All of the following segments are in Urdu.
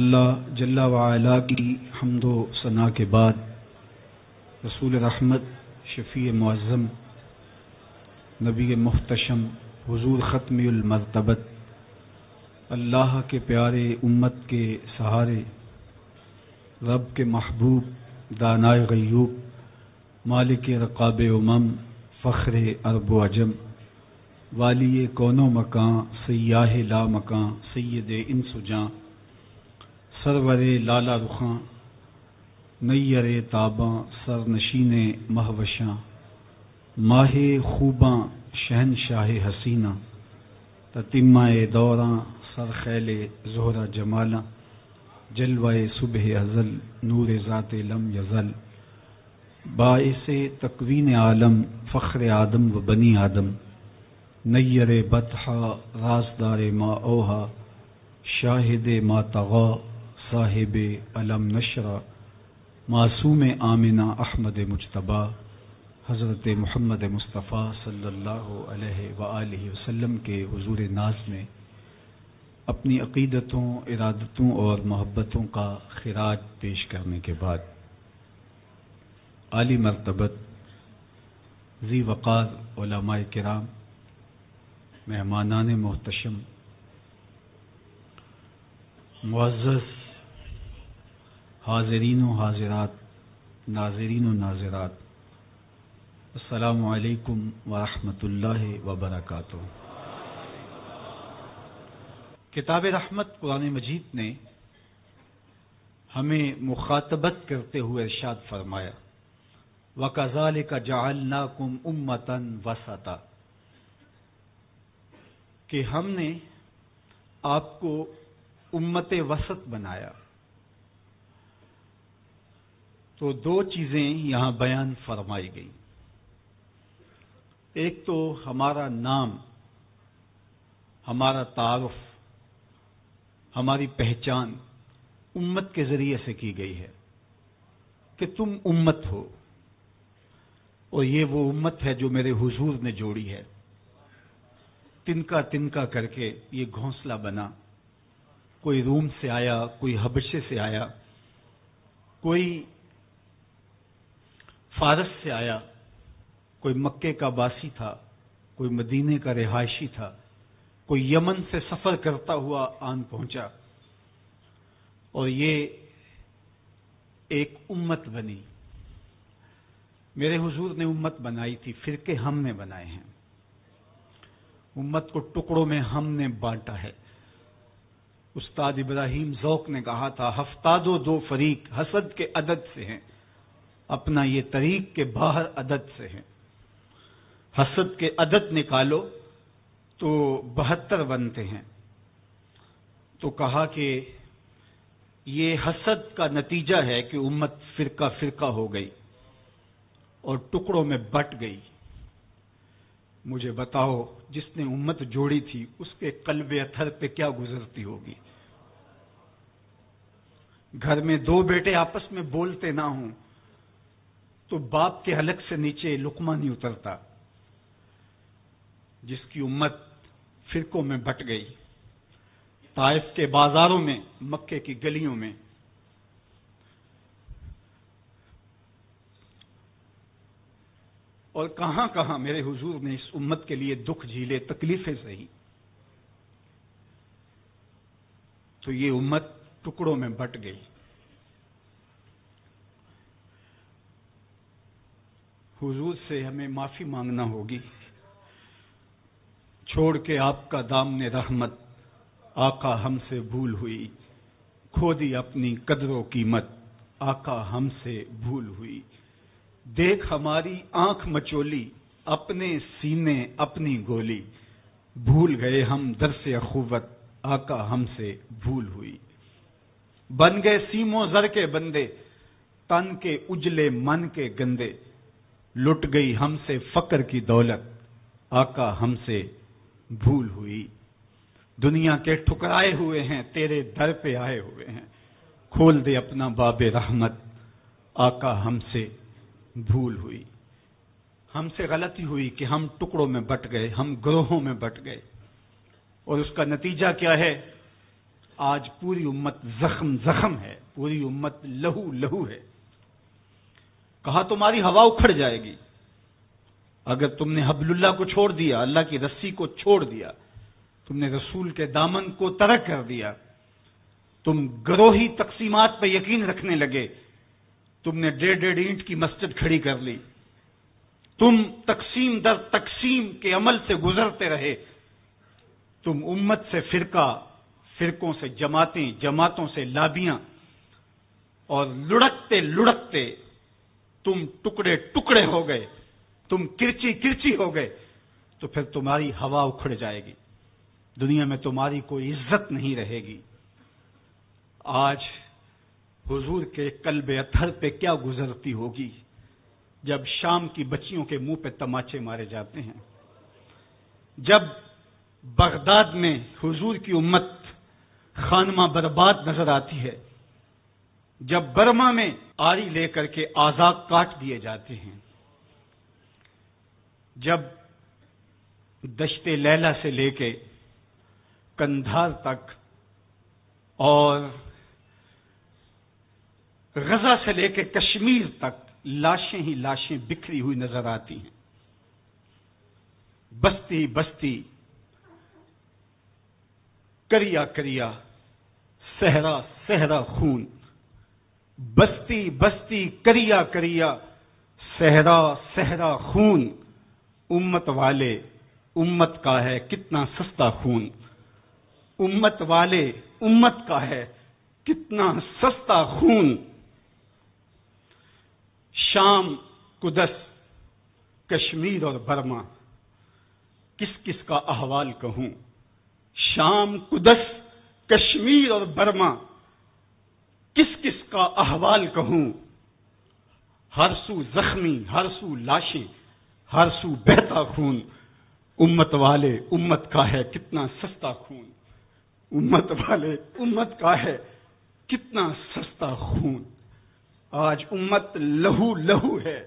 اللہ جل وعلا کی حمد و ثنا کے بعد رسول رحمت، شفیع معظم، نبی محتشم، حضور ختم المرتبت، اللہ کے پیارے، امت کے سہارے، رب کے محبوب، دانائے غیوب، مالک رقاب امم، فخر عرب و عجم، والی کون و مکان، سیاہ لا مکان، سید انس و جاں، سرور لالا رخاں، نیر تاباں، سرنشین مہوشاں، ماہ خوباں، شہنشاہ حسینہ، تتمہ دوراں، سرخیل زہرہ جمالاں، جلوہ صبح ازل، نور ذات لم یزل، باعث تکوین عالم، فخر آدم و بنی آدم، نیر بطحا، رازدار ما اوہا، شاہد ما طغا، صاحب علم نشرہ، معصوم آمنہ احمد مجتبیٰ، حضرت محمد مصطفیٰ صلی اللہ علیہ وآلہ وسلم کے حضور ناز میں اپنی عقیدتوں، ارادتوں اور محبتوں کا خراج پیش کرنے کے بعد عالی مرتبت، ذی وقار علماء کرام، مہمانان محتشم، معزز حاضرین و حاضرات، ناظرین و ناظرات، السلام علیکم ورحمۃ اللہ وبرکاتہ۔ کتاب رحمت قرآن مجید نے ہمیں مخاطبت کرتے ہوئے ارشاد فرمایا، وَكَذَلِكَ جَعَلْنَاكُمْ أُمَّةً وَسَطًا، کہ ہم نے آپ کو امت وسط بنایا۔ تو دو چیزیں یہاں بیان فرمائی گئی، ایک تو ہمارا نام، ہمارا تعارف، ہماری پہچان امت کے ذریعے سے کی گئی ہے کہ تم امت ہو، اور یہ وہ امت ہے جو میرے حضور نے جوڑی ہے۔ تنکا تنکا کر کے یہ گھونسلہ بنا، کوئی روم سے آیا، کوئی حبشے سے آیا، کوئی فارس سے آیا، کوئی مکے کا باسی تھا، کوئی مدینے کا رہائشی تھا، کوئی یمن سے سفر کرتا ہوا آن پہنچا، اور یہ ایک امت بنی۔ میرے حضور نے امت بنائی تھی، فرقے ہم نے بنائے ہیں، امت کو ٹکڑوں میں ہم نے بانٹا ہے۔ استاد ابراہیم ذوق نے کہا تھا، ہفتاد و دو فریق حسد کے عدد سے ہیں، اپنا یہ طریق کے باہر عدد سے ہیں۔ حسد کے عدد نکالو تو 72 بنتے ہیں۔ تو کہا کہ یہ حسد کا نتیجہ ہے کہ امت فرقہ فرقہ ہو گئی اور ٹکڑوں میں بٹ گئی۔ مجھے بتاؤ، جس نے امت جوڑی تھی اس کے قلب اطہر پہ کیا گزرتی ہوگی؟ گھر میں دو بیٹے آپس میں بولتے نہ ہوں تو باپ کے حلق سے نیچے لقمہ نہیں اترتا۔ جس کی امت فرقوں میں بٹ گئی، طائف کے بازاروں میں، مکے کی گلیوں میں، اور کہاں کہاں میرے حضور نے اس امت کے لیے دکھ جھیلے، تکلیفیں سہی، تو یہ امت ٹکڑوں میں بٹ گئی۔ حضور سے ہمیں معافی مانگنا ہوگی، چھوڑ کے آپ کا دامن رحمت، آقا ہم سے بھول ہوئی، کھو دی اپنی قدر و قیمت، آقا ہم سے بھول ہوئی۔ دیکھ ہماری آنکھ مچولی، اپنے سینے اپنی گولی، بھول گئے ہم درس اخوت، آقا ہم سے بھول ہوئی۔ بن گئے سیموں زر کے بندے، تن کے اجلے من کے گندے، لٹ گئی ہم سے فقر کی دولت، آقا ہم سے بھول ہوئی۔ دنیا کے ٹھکرائے ہوئے ہیں، تیرے در پہ آئے ہوئے ہیں، کھول دے اپنا باب رحمت، آقا ہم سے بھول ہوئی۔ ہم سے غلطی ہوئی کہ ہم ٹکڑوں میں بٹ گئے، ہم گروہوں میں بٹ گئے، اور اس کا نتیجہ کیا ہے؟ آج پوری امت زخم زخم ہے، پوری امت لہو لہو ہے۔ کہا تمہاری ہوا اکھڑ جائے گی اگر تم نے حبل اللہ کو چھوڑ دیا، اللہ کی رسی کو چھوڑ دیا، تم نے رسول کے دامن کو ترک کر دیا، تم گروہی تقسیمات پہ یقین رکھنے لگے، تم نے 1.5 اینٹ کی مسجد کھڑی کر لی، تم تقسیم در تقسیم کے عمل سے گزرتے رہے، تم امت سے فرقوں سے جماعتیں، جماعتوں سے لابیاں، اور لڑکتے لڑکتے تم ٹکڑے ٹکڑے ہو گئے، تم کرچی کرچی ہو گئے، تو پھر تمہاری ہوا اکھڑ جائے گی، دنیا میں تمہاری کوئی عزت نہیں رہے گی۔ آج حضور کے قلب اطہر پہ کیا گزرتی ہوگی جب شام کی بچیوں کے منہ پہ تماچے مارے جاتے ہیں، جب بغداد میں حضور کی امت خانمہ برباد نظر آتی ہے، جب برما میں آری لے کر کے اعضاء کاٹ دیے جاتے ہیں، جب دشت لیلہ سے لے کے کندھار تک اور غزہ سے لے کے کشمیر تک لاشیں ہی لاشیں بکھری ہوئی نظر آتی ہیں، بستی بستی، کریا کریا، صحرا صحرا خون، بستی بستی، کریا کریا، صحرا صحرا خون، امت والے امت کا ہے کتنا سستا خون، امت والے امت کا ہے کتنا سستا خون۔ شام، قدس، کشمیر اور برما، کس کس کا احوال کہوں؟ شام، قدس، کشمیر اور برما، کس کس کا احوال کہوں؟ ہر سو زخمی، ہر سو لاشیں، ہر سو بہتا خون، امت والے امت کا ہے کتنا سستا خون، امت والے امت کا ہے کتنا سستا خون۔ آج امت لہو لہو ہے،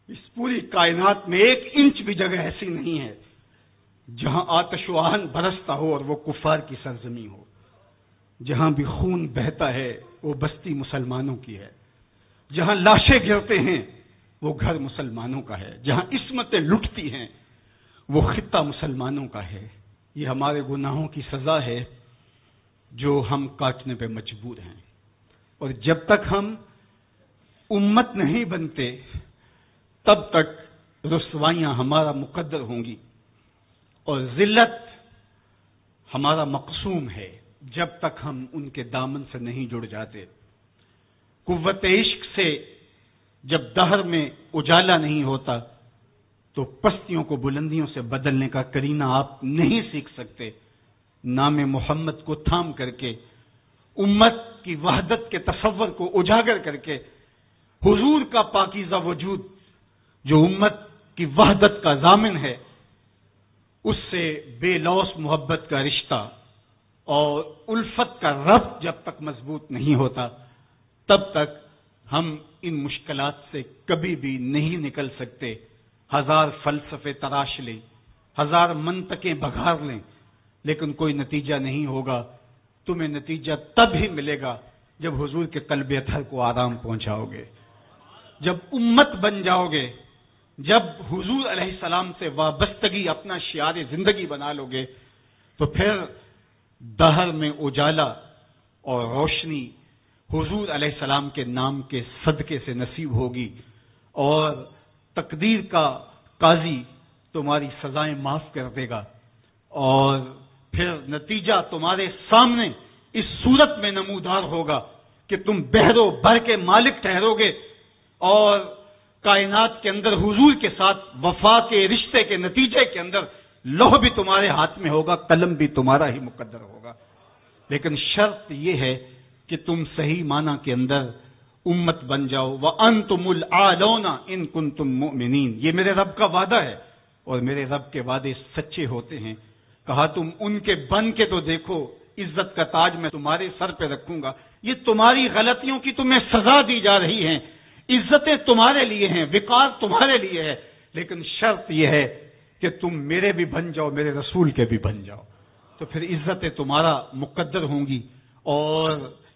اس پوری کائنات میں 1 انچ بھی جگہ ایسی نہیں ہے جہاں آتش و آہن برستا ہو اور وہ کفار کی سرزمین ہو۔ جہاں بھی خون بہتا ہے وہ بستی مسلمانوں کی ہے، جہاں لاشیں گرتے ہیں وہ گھر مسلمانوں کا ہے، جہاں عصمتیں لٹتی ہیں وہ خطہ مسلمانوں کا ہے۔ یہ ہمارے گناہوں کی سزا ہے جو ہم کاٹنے پہ مجبور ہیں، اور جب تک ہم امت نہیں بنتے تب تک رسوائیاں ہمارا مقدر ہوں گی اور ذلت ہمارا مقسوم ہے جب تک ہم ان کے دامن سے نہیں جڑ جاتے۔ قوت عشق سے جب دہر میں اجالا نہیں ہوتا تو پستیوں کو بلندیوں سے بدلنے کا کرینہ آپ نہیں سیکھ سکتے۔ نام محمد کو تھام کر کے، امت کی وحدت کے تصور کو اجاگر کر کے، حضور کا پاکیزہ وجود جو امت کی وحدت کا ضامن ہے، اس سے بے لوث محبت کا رشتہ اور الفت کا ربط جب تک مضبوط نہیں ہوتا تب تک ہم ان مشکلات سے کبھی بھی نہیں نکل سکتے۔ 1000 فلسفے تراش لیں، 1000 منطقیں بگھار لیں، لیکن کوئی نتیجہ نہیں ہوگا۔ تمہیں نتیجہ تب ہی ملے گا جب حضور کے قلب اطہر کو آرام پہنچاؤ گے، جب امت بن جاؤ گے، جب حضور علیہ السلام سے وابستگی اپنا شعار زندگی بنا لو گے، تو پھر دہر میں اجالا اور روشنی حضور علیہ السلام کے نام کے صدقے سے نصیب ہوگی، اور تقدیر کا قاضی تمہاری سزائیں معاف کر دے گا، اور پھر نتیجہ تمہارے سامنے اس صورت میں نمودار ہوگا کہ تم بحر و بر کے مالک ٹھہرو گے، اور کائنات کے اندر حضور کے ساتھ وفا کے رشتے کے نتیجے کے اندر لوح بھی تمہارے ہاتھ میں ہوگا، قلم بھی تمہارا ہی مقدر ہوگا۔ لیکن شرط یہ ہے کہ تم صحیح معنی کے اندر امت بن جاؤ۔ وَأَنْتُمُ الْأَعْلَوْنَ إِن كُنتُم مُؤْمِنِينَ، یہ میرے رب کا وعدہ ہے، اور میرے رب کے وعدے سچے ہوتے ہیں۔ کہا تم ان کے بن کے تو دیکھو، عزت کا تاج میں تمہارے سر پہ رکھوں گا۔ یہ تمہاری غلطیوں کی تمہیں سزا دی جا رہی ہیں، عزتیں تمہارے لیے ہیں، وقار تمہارے لیے ہے، لیکن شرط یہ ہے کہ تم میرے بھی بن جاؤ، میرے رسول کے بھی بن جاؤ۔ تو پھر عزتیں تمہارا مقدر ہوں گی اور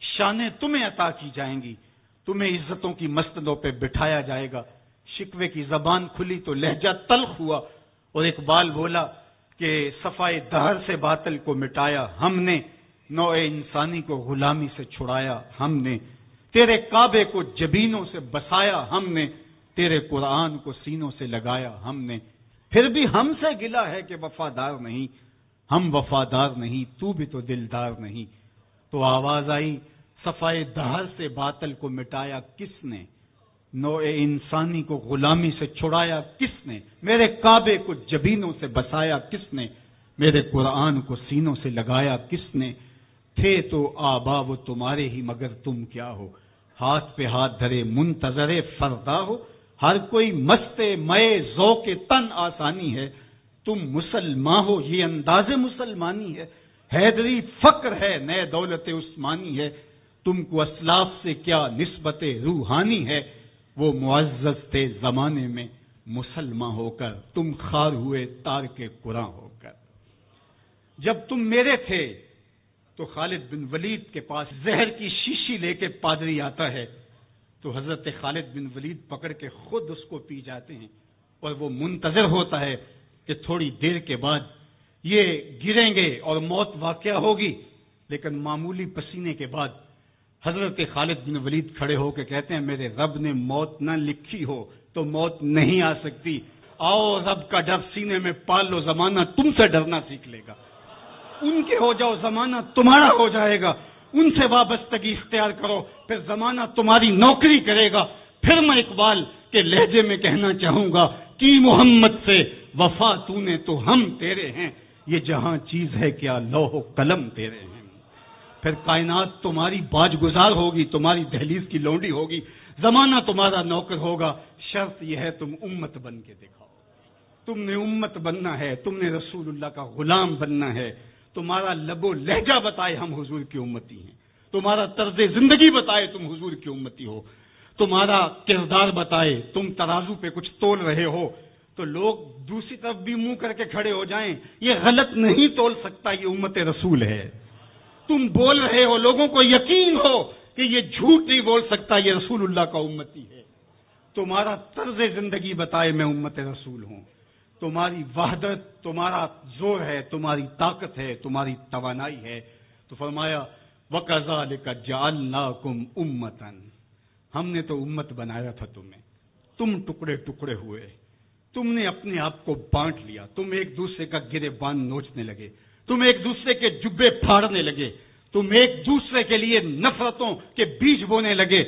شانیں تمہیں عطا کی جائیں گی، تمہیں عزتوں کی مسندوں پہ بٹھایا جائے گا۔ شکوے کی زبان کھلی تو لہجہ تلخ ہوا، اور اقبال بولا کہ صفائے دہر سے باطل کو مٹایا ہم نے، نوع انسانی کو غلامی سے چھڑایا ہم نے، تیرے کعبے کو جبینوں سے بسایا ہم نے، تیرے قرآن کو سینوں سے لگایا ہم نے، پھر بھی ہم سے گلہ ہے کہ وفادار نہیں، ہم وفادار نہیں، تو بھی تو دلدار نہیں۔ تو آواز آئی صفائے دہر سے باطل کو مٹایا کس نے، نوع انسانی کو غلامی سے چھڑایا کس نے، میرے کعبے کو جبینوں سے بسایا کس نے، میرے قرآن کو سینوں سے لگایا کس نے، تھے تو آبا وہ تمہارے ہی مگر تم کیا ہو، ہاتھ پہ ہاتھ دھرے منتظر فردا ہو، ہر کوئی مست مئے ذوق تن آسانی ہے، تم مسلمان ہو یہ انداز مسلمانی ہے، حیدری فقر ہے نئے دولت عثمانی ہے، تم کو اسلاف سے کیا نسبت روحانی ہے، وہ معزز تھے زمانے میں مسلمان ہو کر، تم خار ہوئے تارک قرآن ہو کر۔ جب تم میرے تھے تو خالد بن ولید کے پاس زہر کی شیشی لے کے پادری آتا ہے تو حضرت خالد بن ولید پکڑ کے خود اس کو پی جاتے ہیں، اور وہ منتظر ہوتا ہے کہ تھوڑی دیر کے بعد یہ گریں گے اور موت واقع ہوگی، لیکن معمولی پسینے کے بعد حضرت خالد بن ولید کھڑے ہو کے کہتے ہیں میرے رب نے موت نہ لکھی ہو تو موت نہیں آ سکتی، آؤ رب کا ڈر سینے میں پال لو، زمانہ تم سے ڈرنا سیکھ لے گا، ان کے ہو جاؤ زمانہ تمہارا ہو جائے گا، ان سے وابستگی اختیار کرو پھر زمانہ تمہاری نوکری کرے گا۔ پھر میں اقبال کے لہجے میں کہنا چاہوں گا کہ محمد سے وفا تو نے تو ہم تیرے ہیں، یہ جہاں چیز ہے کیا لوح و قلم تیرے ہیں۔ پھر کائنات تمہاری باج گزار ہوگی، تمہاری دہلیز کی لونڈی ہوگی، زمانہ تمہارا نوکر ہوگا، شرط یہ ہے تم امت بن کے دکھاؤ، تم نے امت بننا ہے، تم نے رسول اللہ کا غلام بننا ہے، تمہارا لب و لہجہ بتائے ہم حضور کی امتی ہیں، تمہارا طرز زندگی بتائے تم حضور کی امتی ہو، تمہارا کردار بتائے تم ترازو پہ کچھ تول رہے ہو، تو لوگ دوسری طرف بھی منہ کر کے کھڑے ہو جائیں یہ غلط نہیں تول سکتا، یہ امت رسول ہے۔ تم بول رہے ہو لوگوں کو یقین ہو کہ یہ جھوٹ نہیں بول سکتا، یہ رسول اللہ کا امتی ہے۔ تمہارا طرز زندگی بتائے میں امت رسول ہوں، تمہاری وحدت تمہارا زور ہے، تمہاری طاقت ہے، تمہاری توانائی ہے۔ تو فرمایا وَكَذَلِكَ جَعَلْنَاكُمْ أُمَّةً، ہم نے تو امت بنایا تھا تمہیں، تم ٹکڑے ٹکڑے ہوئے، تم نے اپنے آپ کو بانٹ لیا، تم ایک دوسرے کا گریبان نوچنے لگے، تم ایک دوسرے کے جبے پھاڑنے لگے، تم ایک دوسرے کے لیے نفرتوں کے بیج بونے لگے،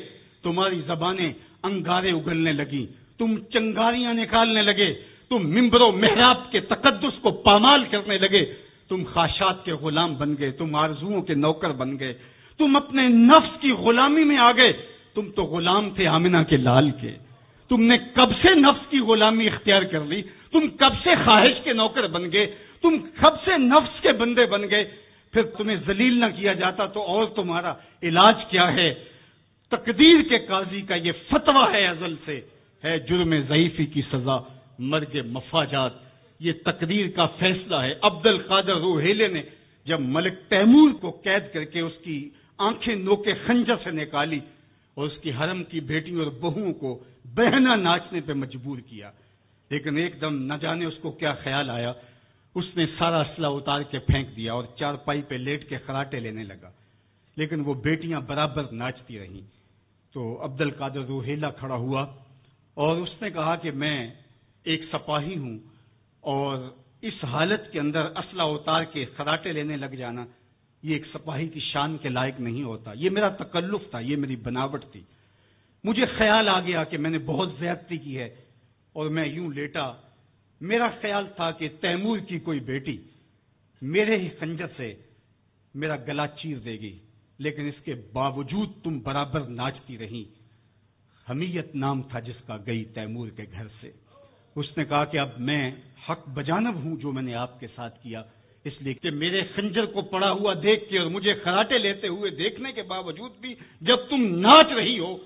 تمہاری زبانیں انگارے اگلنے لگیں، تم چنگاریاں نکالنے لگے، تم ممبر و محراب کے تقدس کو پامال کرنے لگے، تم خواہشات کے غلام بن گئے، تم آرزوؤں کے نوکر بن گئے، تم اپنے نفس کی غلامی میں آ گئے۔ تم تو غلام تھے آمنہ کے لال کے، تم نے کب سے نفس کی غلامی اختیار کر لی، تم کب سے خواہش کے نوکر بن گئے، تم کب سے نفس کے بندے بن گئے۔ پھر تمہیں ذلیل نہ کیا جاتا تو اور تمہارا علاج کیا ہے؟ تقدیر کے قاضی کا یہ فتویٰ ہے ازل سے، ہے جرم ضعیفی کی سزا مرگ مفاجات، یہ تقدیر کا فیصلہ ہے۔ عبد القادر روحیلے نے جب ملک تیمور کو قید کر کے اس کی آنکھیں نوکے خنجر سے نکالی اور اس کی حرم کی بیٹیوں اور بہوؤں کو بہنا ناچنے پہ مجبور کیا، لیکن ایک دم نہ جانے اس کو کیا خیال آیا، اس نے سارا اسلحہ اتار کے پھینک دیا اور چارپائی پہ لیٹ کے خراٹے لینے لگا، لیکن وہ بیٹیاں برابر ناچتی رہیں۔ تو عبد القادر روحیلہ کھڑا ہوا اور اس نے کہا کہ میں ایک سپاہی ہوں اور اس حالت کے اندر اسلحہ اتار کے خراٹے لینے لگ جانا یہ ایک سپاہی کی شان کے لائق نہیں ہوتا، یہ میرا تکلف تھا، یہ میری بناوٹ تھی، مجھے خیال آ گیا کہ میں نے بہت زیادتی کی ہے اور میں یوں لیٹا، میرا خیال تھا کہ تیمور کی کوئی بیٹی میرے ہی خنجر سے میرا گلا چیر دے گی، لیکن اس کے باوجود تم برابر ناچتی رہی۔ حمیت نام تھا جس کا گئی تیمور کے گھر سے۔ اس نے کہا کہ اب میں حق بجانب ہوں جو میں نے آپ کے ساتھ کیا، اس لیے کہ میرے خنجر کو پڑا ہوا دیکھ کے اور مجھے خراٹے لیتے ہوئے دیکھنے کے باوجود بھی جب تم ناچ رہی ہو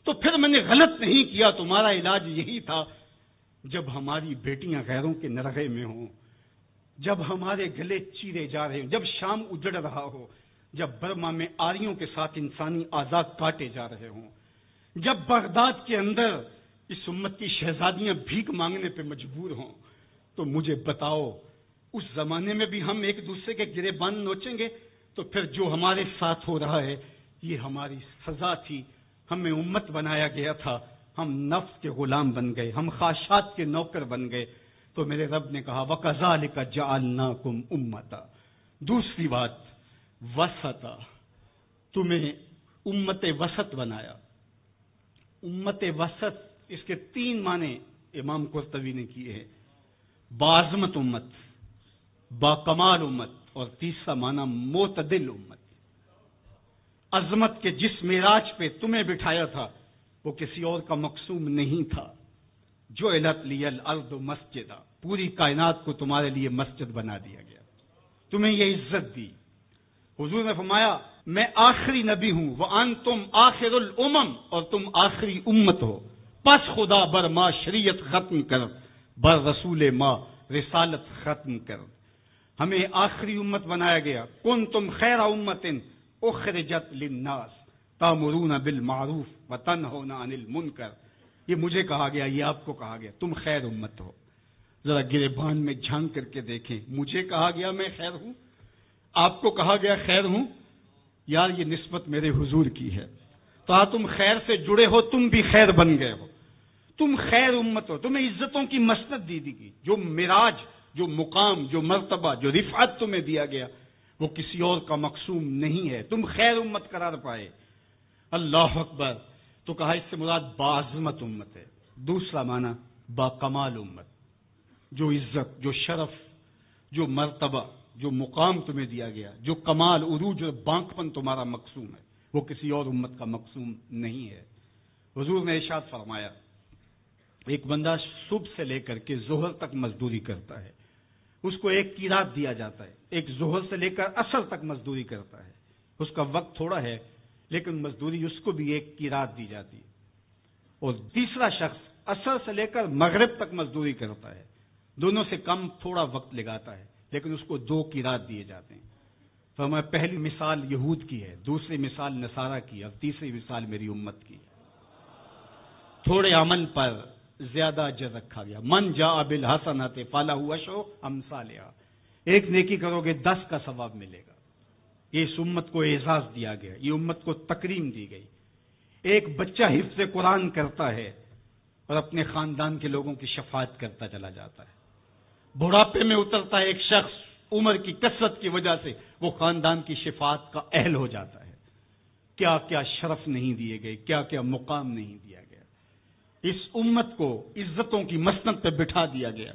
تو پھر میں نے غلط نہیں کیا، تمہارا علاج یہی تھا۔ جب ہماری بیٹیاں غیروں کے نرغے میں ہوں جب ہمارے گلے چیرے جا رہے ہوں، جب شام اجڑ رہا ہو، جب برما میں آریوں کے ساتھ انسانی آزاد کاٹے جا رہے ہوں، جب بغداد کے اندر اس امت کی شہزادیاں بھیک مانگنے پہ مجبور ہوں، تو مجھے بتاؤ اس زمانے میں بھی ہم ایک دوسرے کے گریبان نوچیں گے؟ تو پھر جو ہمارے ساتھ ہو رہا ہے یہ ہماری سزا تھی، ہمیں امت بنایا گیا تھا، ہم نفس کے غلام بن گئے، ہم خواہشات کے نوکر بن گئے۔ تو میرے رب نے کہا وَكَذَلِكَ جَعَلْنَاكُمْ أُمَّةً، دوسری بات وسطا، تمہیں امت وسط بنایا۔ امت وسط اس کے 3 معنی امام قرطبی نے کیے ہیں، باعظمت امت، باکمال امت، اور تیسرا معنی معتدل امت۔ عظمت کے جس معراج پہ تمہیں بٹھایا تھا وہ کسی اور کا مقصوم نہیں تھا۔ جعلت لی الارض مسجدا، پوری کائنات کو تمہارے لیے مسجد بنا دیا گیا، تمہیں یہ عزت دی۔ حضور نے فرمایا میں آخری نبی ہوں، وانتم آخر الامم، اور تم آخری امت ہو، پس خدا بر ما شریعت ختم کر، بر رسول ما رسالت ختم کر۔ ہمیں آخری امت بنایا گیا، کنتم خیر امت اخرجت للناس تامرون بالمعروف وتنہون عن المنکر۔ یہ مجھے کہا گیا، یہ آپ کو کہا گیا، تم خیر امت ہو۔ ذرا گریبان میں جھانک کر کے دیکھیں، مجھے کہا گیا میں خیر ہوں، آپ کو کہا گیا خیر ہوں، یار یہ نسبت میرے حضور کی ہے۔ تو تم خیر سے جڑے ہو، تم بھی خیر بن گئے ہو، تم خیر امت ہو، تمہیں عزتوں کی مسند دی گئی، جو معراج، جو مقام، جو مرتبہ، جو رفعت تمہیں دیا گیا وہ کسی اور کا مقصوم نہیں ہے، تم خیر امت قرار پائے۔ اللہ اکبر۔ تو کہا اس سے مراد باعظمت امت ہے۔ دوسرا معنی باکمال امت، جو عزت، جو شرف، جو مرتبہ، جو مقام تمہیں دیا گیا، جو کمال، عروج اور بانکپن تمہارا مقصوم ہے، وہ کسی اور امت کا مقصوم نہیں ہے۔ حضور نے ارشاد فرمایا ایک بندہ صبح سے لے کر کے ظہر تک مزدوری کرتا ہے، اس کو ایک قیراط دیا جاتا ہے۔ ایک ظہر سے لے کر عصر تک مزدوری کرتا ہے، اس کا وقت تھوڑا ہے لیکن مزدوری اس کو بھی ایک قیراط دی جاتی ہے۔ اور تیسرا شخص عصر سے لے کر مغرب تک مزدوری کرتا ہے، دونوں سے کم تھوڑا وقت لگاتا ہے لیکن اس کو 2 قیراط دیے جاتے ہیں۔ فرمایا پہلی مثال یہود کی ہے، دوسری مثال نصارہ کی، اور تیسری مثال میری امت کی۔ تھوڑے عمل پر زیادہ اجر رکھا گیا، من جاء بالحسنۃ فلہ عشر امثالھا، ایک نیکی کرو گے 10 کا ثواب ملے گا۔ یہ اس امت کو اعزاز دیا گیا، یہ امت کو تکریم دی گئی۔ ایک بچہ حفظ قرآن کرتا ہے اور اپنے خاندان کے لوگوں کی شفاعت کرتا چلا جاتا ہے۔ بڑھاپے میں اترتا ہے ایک شخص، عمر کی کثرت کی وجہ سے وہ خاندان کی شفاعت کا اہل ہو جاتا ہے۔ کیا کیا شرف نہیں دیے گئے، کیا کیا مقام نہیں دیا گیا۔ اس امت کو عزتوں کی مسند پہ بٹھا دیا گیا۔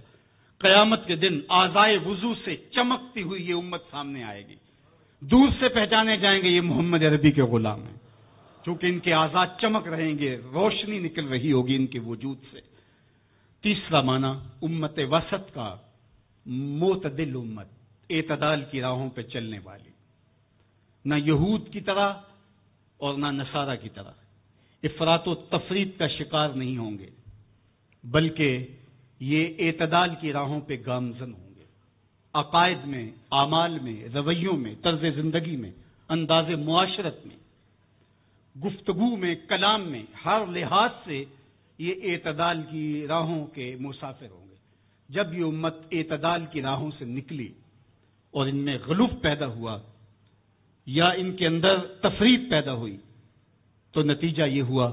قیامت کے دن آزائے وضو سے چمکتی ہوئی یہ امت سامنے آئے گی، دور سے پہچانے جائیں گے یہ محمد عربی کے غلام ہیں، چونکہ ان کے آزاد چمک رہیں گے، روشنی نکل رہی ہوگی ان کے وجود سے۔ تیسرا معنی امت وسط کا، معتدل امت، اعتدال کی راہوں پہ چلنے والی، نہ یہود کی طرح اور نہ نصارہ کی طرح افراط و تفریط کا شکار نہیں ہوں گے، بلکہ یہ اعتدال کی راہوں پہ گامزن ہوں گے، عقائد میں، اعمال میں، رویوں میں، طرز زندگی میں، انداز معاشرت میں، گفتگو میں، کلام میں، ہر لحاظ سے یہ اعتدال کی راہوں کے مسافر ہوں گے۔ جب یہ امت اعتدال کی راہوں سے نکلی اور ان میں غلوف پیدا ہوا یا ان کے اندر تفریط پیدا ہوئی تو نتیجہ یہ ہوا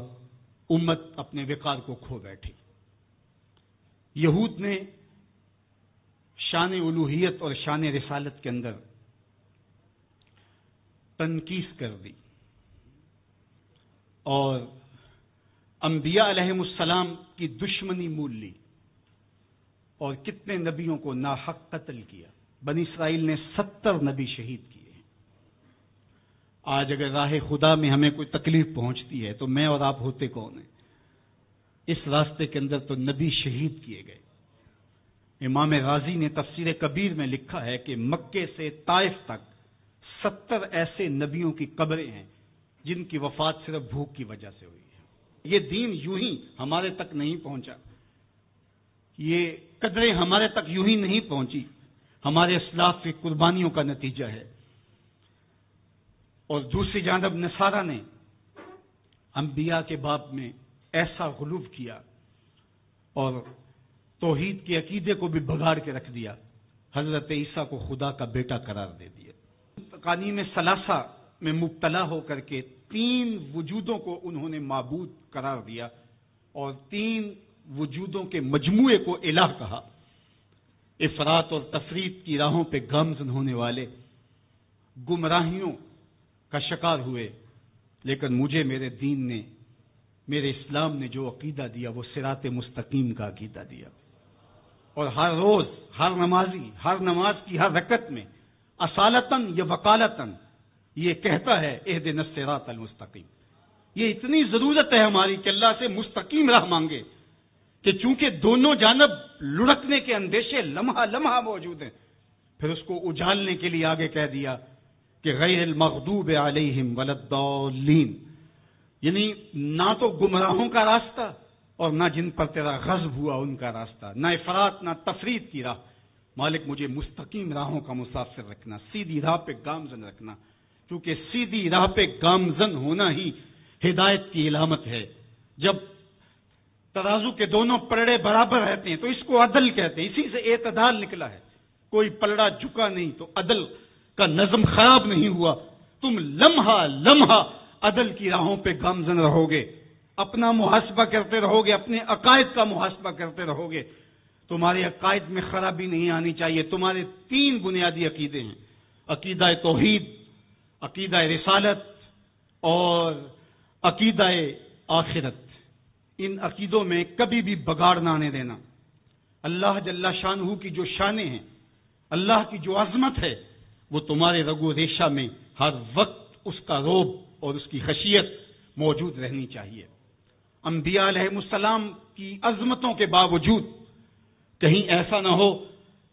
امت اپنے وقار کو کھو بیٹھی۔ یہود نے شان الوہیت اور شان رسالت کے اندر تنقیص کر دی اور انبیاء علیہم السلام کی دشمنی مول لی اور کتنے نبیوں کو ناحق قتل کیا۔ بنی اسرائیل نے 70 نبی شہید کیے ہیں۔ آج اگر راہ خدا میں ہمیں کوئی تکلیف پہنچتی ہے تو میں اور آپ ہوتے کون ہیں؟ اس راستے کے اندر تو نبی شہید کیے گئے۔ امام غازی نے تفسیر کبیر میں لکھا ہے کہ مکے سے طائف تک 70 ایسے نبیوں کی قبریں ہیں جن کی وفات صرف بھوک کی وجہ سے ہوئی ہے۔ یہ دین یوں ہی ہمارے تک نہیں پہنچا، یہ قدریں ہمارے تک یوں ہی نہیں پہنچی، ہمارے اسلاف کی قربانیوں کا نتیجہ ہے۔ اور دوسری جانب نصارہ نے انبیاء کے باب میں ایسا غلو کیا اور توحید کے عقیدے کو بھی بگاڑ کے رکھ دیا، حضرت عیسیٰ کو خدا کا بیٹا قرار دے دیا۔ قانون ثلاثہ میں مبتلا ہو کر کے 3 وجودوں کو انہوں نے معبود قرار دیا اور 3 وجودوں کے مجموعے کو الہ کہا۔ افراط اور تفریط کی راہوں پہ گامزن ہونے والے گمراہیوں کا شکار ہوئے، لیکن مجھے میرے دین نے، میرے اسلام نے جو عقیدہ دیا وہ صراط مستقیم کا عقیدہ دیا۔ اور ہر روز، ہر نمازی، ہر نماز کی ہر رکعت میں اصالتاً یا وکالتاً یہ کہتا ہے اہدنا الصراط المستقیم۔ یہ اتنی ضرورت ہے ہماری کہ اللہ سے مستقیم راہ مانگے کہ چونکہ دونوں جانب لڑکنے کے اندیشے لمحہ لمحہ موجود ہیں، پھر اس کو اجالنے کے لیے آگے کہہ دیا کہ غیر المغضوب علیہم ولا الضالین، یعنی نہ تو گمراہوں کا راستہ اور نہ جن پر تیرا غضب ہوا ان کا راستہ، نہ افراط نہ تفریط کی راہ۔ مالک مجھے مستقیم راہوں کا مسافر رکھنا، سیدھی راہ پہ گامزن رکھنا، کیونکہ سیدھی راہ پہ گامزن ہونا ہی ہدایت کی علامت ہے۔ جب ترازو کے دونوں پلڑے برابر رہتے ہیں تو اس کو عدل کہتے ہیں، اسی سے اعتدال نکلا ہے۔ کوئی پلڑا جھکا نہیں تو عدل کا نظم خراب نہیں ہوا۔ تم لمحہ لمحہ عدل کی راہوں پہ گامزن رہو گے، اپنا محاسبہ کرتے رہو گے، اپنے عقائد کا محاسبہ کرتے رہو گے، تمہارے عقائد میں خرابی نہیں آنی چاہیے۔ تمہارے 3 بنیادی عقیدے ہیں، عقیدہ توحید، عقیدہ رسالت اور عقیدہ آخرت۔ ان عقیدوں میں کبھی بھی بگاڑ نہ آنے دینا۔ اللہ جل شانہ کی جو شانیں ہیں، اللہ کی جو عظمت ہے، وہ تمہارے رگ و ریشہ میں ہر وقت اس کا رعب اور اس کی خشیت موجود رہنی چاہیے۔ انبیاء علیہ السلام کی عظمتوں کے باوجود کہیں ایسا نہ ہو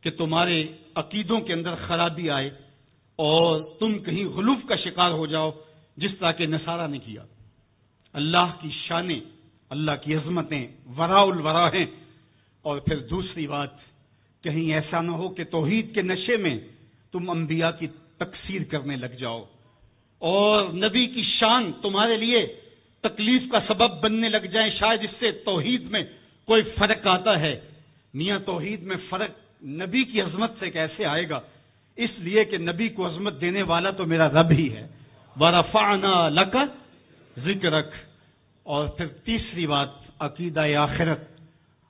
کہ تمہارے عقیدوں کے اندر خرابی آئے اور تم کہیں غلو کا شکار ہو جاؤ، جس طرح کہ نصارہ نے کیا۔ اللہ کی شانیں، اللہ کی عظمتیں وراء الورا ہیں۔ اور پھر دوسری بات، کہیں ایسا نہ ہو کہ توحید کے نشے میں تم انبیاء کی تکثیر کرنے لگ جاؤ اور نبی کی شان تمہارے لیے تکلیف کا سبب بننے لگ جائیں۔ شاید اس سے توحید میں کوئی فرق آتا ہے۔ میاں توحید میں فرق نبی کی عظمت سے کیسے آئے گا؟ اس لیے کہ نبی کو عظمت دینے والا تو میرا رب ہی ہے۔ وَرَفَعْنَا لَكَ ذِكْرَكَ۔ اور پھر تیسری بات، عقیدہ آخرت۔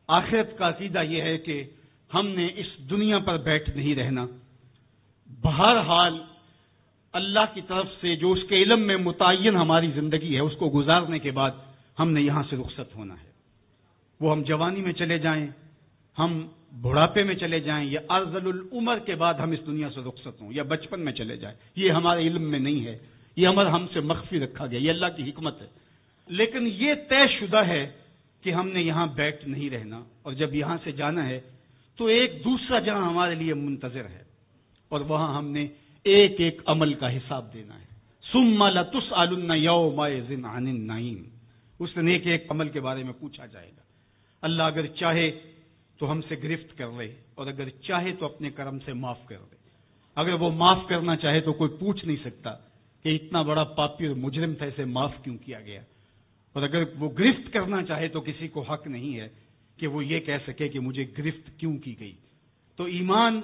آخرت کا عقیدہ یہ ہے کہ ہم نے اس دنیا پر بیٹھ نہیں رہنا، بہرحال اللہ کی طرف سے جو اس کے علم میں متعین ہماری زندگی ہے اس کو گزارنے کے بعد ہم نے یہاں سے رخصت ہونا ہے۔ وہ ہم جوانی میں چلے جائیں، ہم بڑھاپے میں چلے جائیں، یا ارذل العمر کے بعد ہم اس دنیا سے رخصت ہوں، یا بچپن میں چلے جائیں، یہ ہمارے علم میں نہیں ہے، یہ ہم سے مخفی رکھا گیا، یہ اللہ کی حکمت ہے۔ لیکن یہ طے شدہ ہے کہ ہم نے یہاں بیٹھ نہیں رہنا، اور جب یہاں سے جانا ہے تو ایک دوسرا جہاں ہمارے لیے منتظر ہے، اور وہاں ہم نے ایک ایک عمل کا حساب دینا ہے۔ ثم لتسألن یومئذ عن النعیم۔ اس دن ایک ایک عمل کے بارے میں پوچھا جائے گا۔ اللہ اگر چاہے تو ہم سے گرفت کر لے، اور اگر چاہے تو اپنے کرم سے معاف کر دے۔ اگر وہ معاف کرنا چاہے تو کوئی پوچھ نہیں سکتا کہ اتنا بڑا پاپی اور مجرم تھا، اسے معاف کیوں کیا گیا، اور اگر وہ گرفت کرنا چاہے تو کسی کو حق نہیں ہے کہ وہ یہ کہہ سکے کہ مجھے گرفت کیوں کی گئی۔ تو ایمان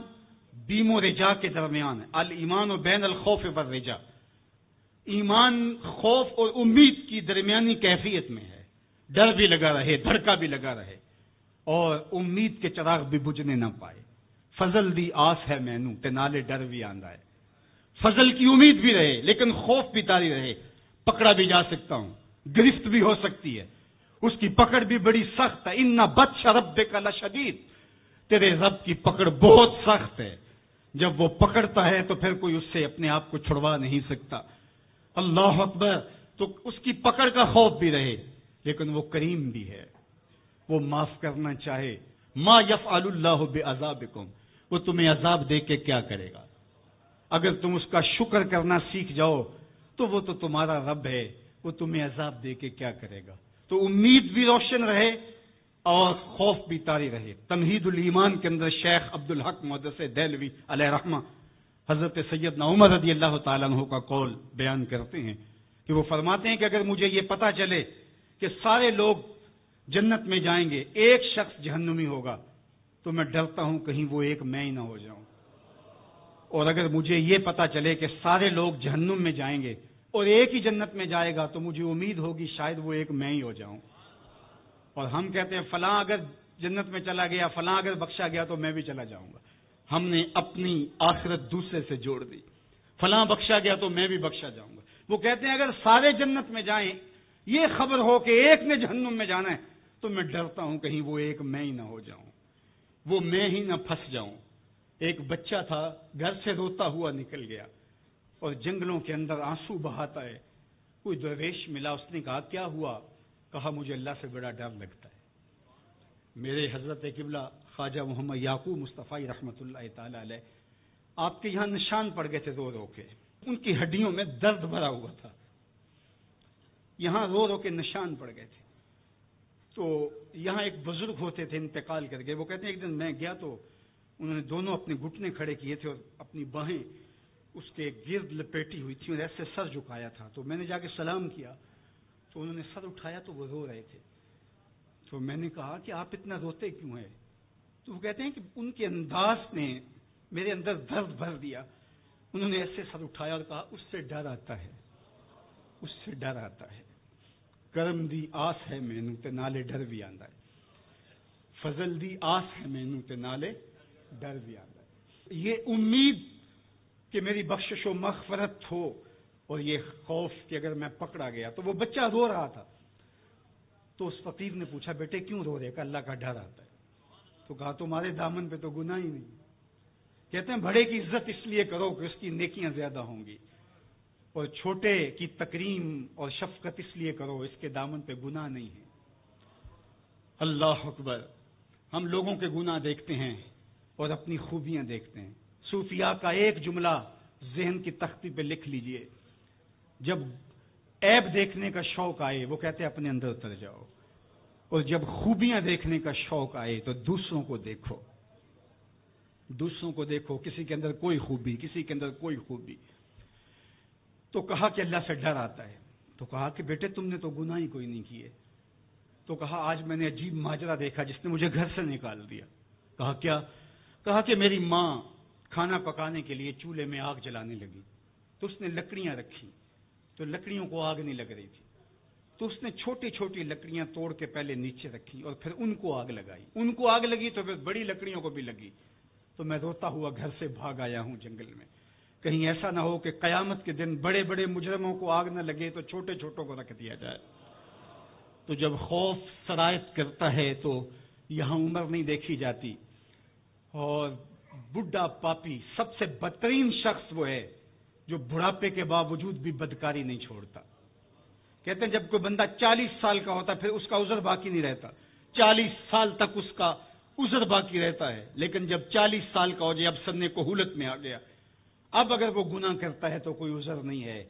بیم و رجا کے درمیان ہے، الایمان بین الخوف والرجا۔ ایمان خوف اور امید کی درمیانی کیفیت میں ہے، ڈر بھی لگا رہے، دھڑکا بھی لگا رہے، اور امید کے چراغ بھی بجھنے نہ پائے۔ فضل دی آس ہے مینوں تے نالے ڈر بھی آندا ہے۔ فضل کی امید بھی رہے لیکن خوف بھی طاری رہے، پکڑا بھی جا سکتا ہوں، گرفت بھی ہو سکتی ہے، اس کی پکڑ بھی بڑی سخت ہے۔ ان بطش ربک لشدید، تیرے رب کی پکڑ بہت سخت ہے، جب وہ پکڑتا ہے تو پھر کوئی اس سے اپنے آپ کو چھڑوا نہیں سکتا۔ اللہ اکبر۔ تو اس کی پکڑ کا خوف بھی رہے، لیکن وہ کریم بھی ہے، وہ معاف کرنا چاہے۔ ما یفعل اللہ بعذابکم، وہ تمہیں عذاب دے کے کیا کرے گا؟ اگر تم اس کا شکر کرنا سیکھ جاؤ تو وہ تو تمہارا رب ہے، وہ تمہیں عذاب دے کے کیا کرے گا؟ تو امید بھی روشن رہے، اور خوف بھی طاری رہے۔ تمہید الایمان کے اندر شیخ عبدالحق محدث دہلوی علیہ رحمہ حضرت سیدنا عمر رضی اللہ تعالیٰ عنہ کا قول بیان کرتے ہیں کہ وہ فرماتے ہیں کہ اگر مجھے یہ پتا چلے کہ سارے لوگ جنت میں جائیں گے، ایک شخص جہنمی ہوگا، تو میں ڈرتا ہوں کہیں وہ ایک میں ہی نہ ہو جاؤں۔ اور اگر مجھے یہ پتا چلے کہ سارے لوگ جہنم میں جائیں گے اور ایک ہی جنت میں جائے گا، تو مجھے امید ہوگی شاید وہ ایک میں ہی ہو جاؤں۔ اور ہم کہتے ہیں فلاں اگر جنت میں چلا گیا، فلاں اگر بخشا گیا تو میں بھی چلا جاؤں گا۔ ہم نے اپنی آخرت دوسرے سے جوڑ دی، فلاں بخشا گیا تو میں بھی بخشا جاؤں گا۔ وہ کہتے ہیں اگر سارے جنت میں جائیں، یہ خبر ہو کہ ایک نے جہنم میں جانا ہے، تو میں ڈرتا ہوں کہیں وہ ایک میں ہی نہ ہو جاؤں، وہ میں ہی نہ پھنس جاؤں۔ ایک بچہ تھا، گھر سے روتا ہوا نکل گیا اور جنگلوں کے اندر آنسو بہاتا ہے۔ کوئی درویش ملا، اس نے کہا کیا ہوا؟ کہا مجھے اللہ سے بڑا ڈر لگتا ہے۔ میرے حضرت قبلہ خواجہ محمد یعقوب مصطفی رحمۃ اللہ تعالی علیہ، آپ کے یہاں نشان پڑ گئے تھے رو رو کے، ان کی ہڈیوں میں درد بھرا ہوا تھا، یہاں رو رو کے نشان پڑ گئے تھے۔ تو یہاں ایک بزرگ ہوتے تھے، انتقال کر گئے۔ وہ کہتے ہیں ایک دن میں گیا تو انہوں نے دونوں اپنے گھٹنے کھڑے کیے تھے اور اپنی باہیں اس کے گرد لپیٹی ہوئی تھی اور ایسے سر جھکایا تھا۔ تو میں نے جا کے سلام کیا تو انہوں نے سر اٹھایا تو وہ رو رہے تھے۔ تو میں نے کہا کہ آپ اتنا روتے کیوں ہیں؟ تو وہ کہتے ہیں کہ ان کے انداز نے میرے اندر درد بھر دیا۔ انہوں نے ایسے سر اٹھایا اور کہا اس سے ڈر آتا ہے، اس سے ڈر آتا ہے۔ کرم دی آس ہے مینوں تے نالے ڈر بھی آندا ہے، فضل دی آس ہے مینوں تے نالے ڈر بھی آندا ہے۔ یہ امید کہ میری بخشش و مغفرت ہو اور یہ خوف کہ اگر میں پکڑا گیا۔ تو وہ بچہ رو رہا تھا، تو اس فقیر نے پوچھا بیٹے کیوں رو رہے؟ کہ اللہ کا ڈر آتا ہے۔ تو کہا تمہارے دامن پہ تو گناہ ہی نہیں۔ کہتے ہیں بڑے کی عزت اس لیے کرو کہ اس کی نیکیاں زیادہ ہوں گی، اور چھوٹے کی تکریم اور شفقت اس لیے کرو اس کے دامن پہ گناہ نہیں ہے۔ اللہ اکبر۔ ہم لوگوں کے گناہ دیکھتے ہیں اور اپنی خوبیاں دیکھتے ہیں۔ صوفیاء کا ایک جملہ ذہن کی تختی پہ لکھ لیجئے، جب عیب دیکھنے کا شوق آئے وہ کہتے ہیں اپنے اندر اتر جاؤ، اور جب خوبیاں دیکھنے کا شوق آئے تو دوسروں کو دیکھو، دوسروں کو دیکھو، کسی کے اندر کوئی خوبی، کسی کے اندر کوئی خوبی۔ تو کہا کہ اللہ سے ڈر آتا ہے۔ تو کہا کہ بیٹے تم نے تو گناہ ہی کوئی نہیں کیے۔ تو کہا آج میں نے عجیب ماجرا دیکھا جس نے مجھے گھر سے نکال دیا۔ کہا کیا؟ کہا کہ میری ماں کھانا پکانے کے لیے چولہے میں آگ جلانے لگی، تو اس نے لکڑیاں رکھی، تو لکڑیوں کو آگ نہیں لگ رہی تھی، تو اس نے چھوٹی چھوٹی لکڑیاں توڑ کے پہلے نیچے رکھی اور پھر ان کو آگ لگائی، ان کو آگ لگی تو پھر بڑی لکڑیوں کو بھی لگی۔ تو میں روتا ہوا گھر سے بھاگ آیا ہوں جنگل میں، کہیں ایسا نہ ہو کہ قیامت کے دن بڑے بڑے مجرموں کو آگ نہ لگے تو چھوٹے چھوٹوں کو رکھ دیا جائے۔ تو جب خوف سرایت کرتا ہے تو یہاں عمر نہیں دیکھی جاتی، اور بڈھا پاپی سب سے بدترین شخص وہ ہے جو بڑھاپے کے باوجود بھی بدکاری نہیں چھوڑتا۔ کہتے ہیں جب کوئی بندہ 40 سال کا ہوتا پھر اس کا عذر باقی نہیں رہتا، 40 سال تک اس کا عذر باقی رہتا ہے، لیکن جب 40 سال کا ہو جائے اب سننے کو حولت میں آ گیا، اب اگر وہ گناہ کرتا ہے تو کوئی عذر نہیں ہے۔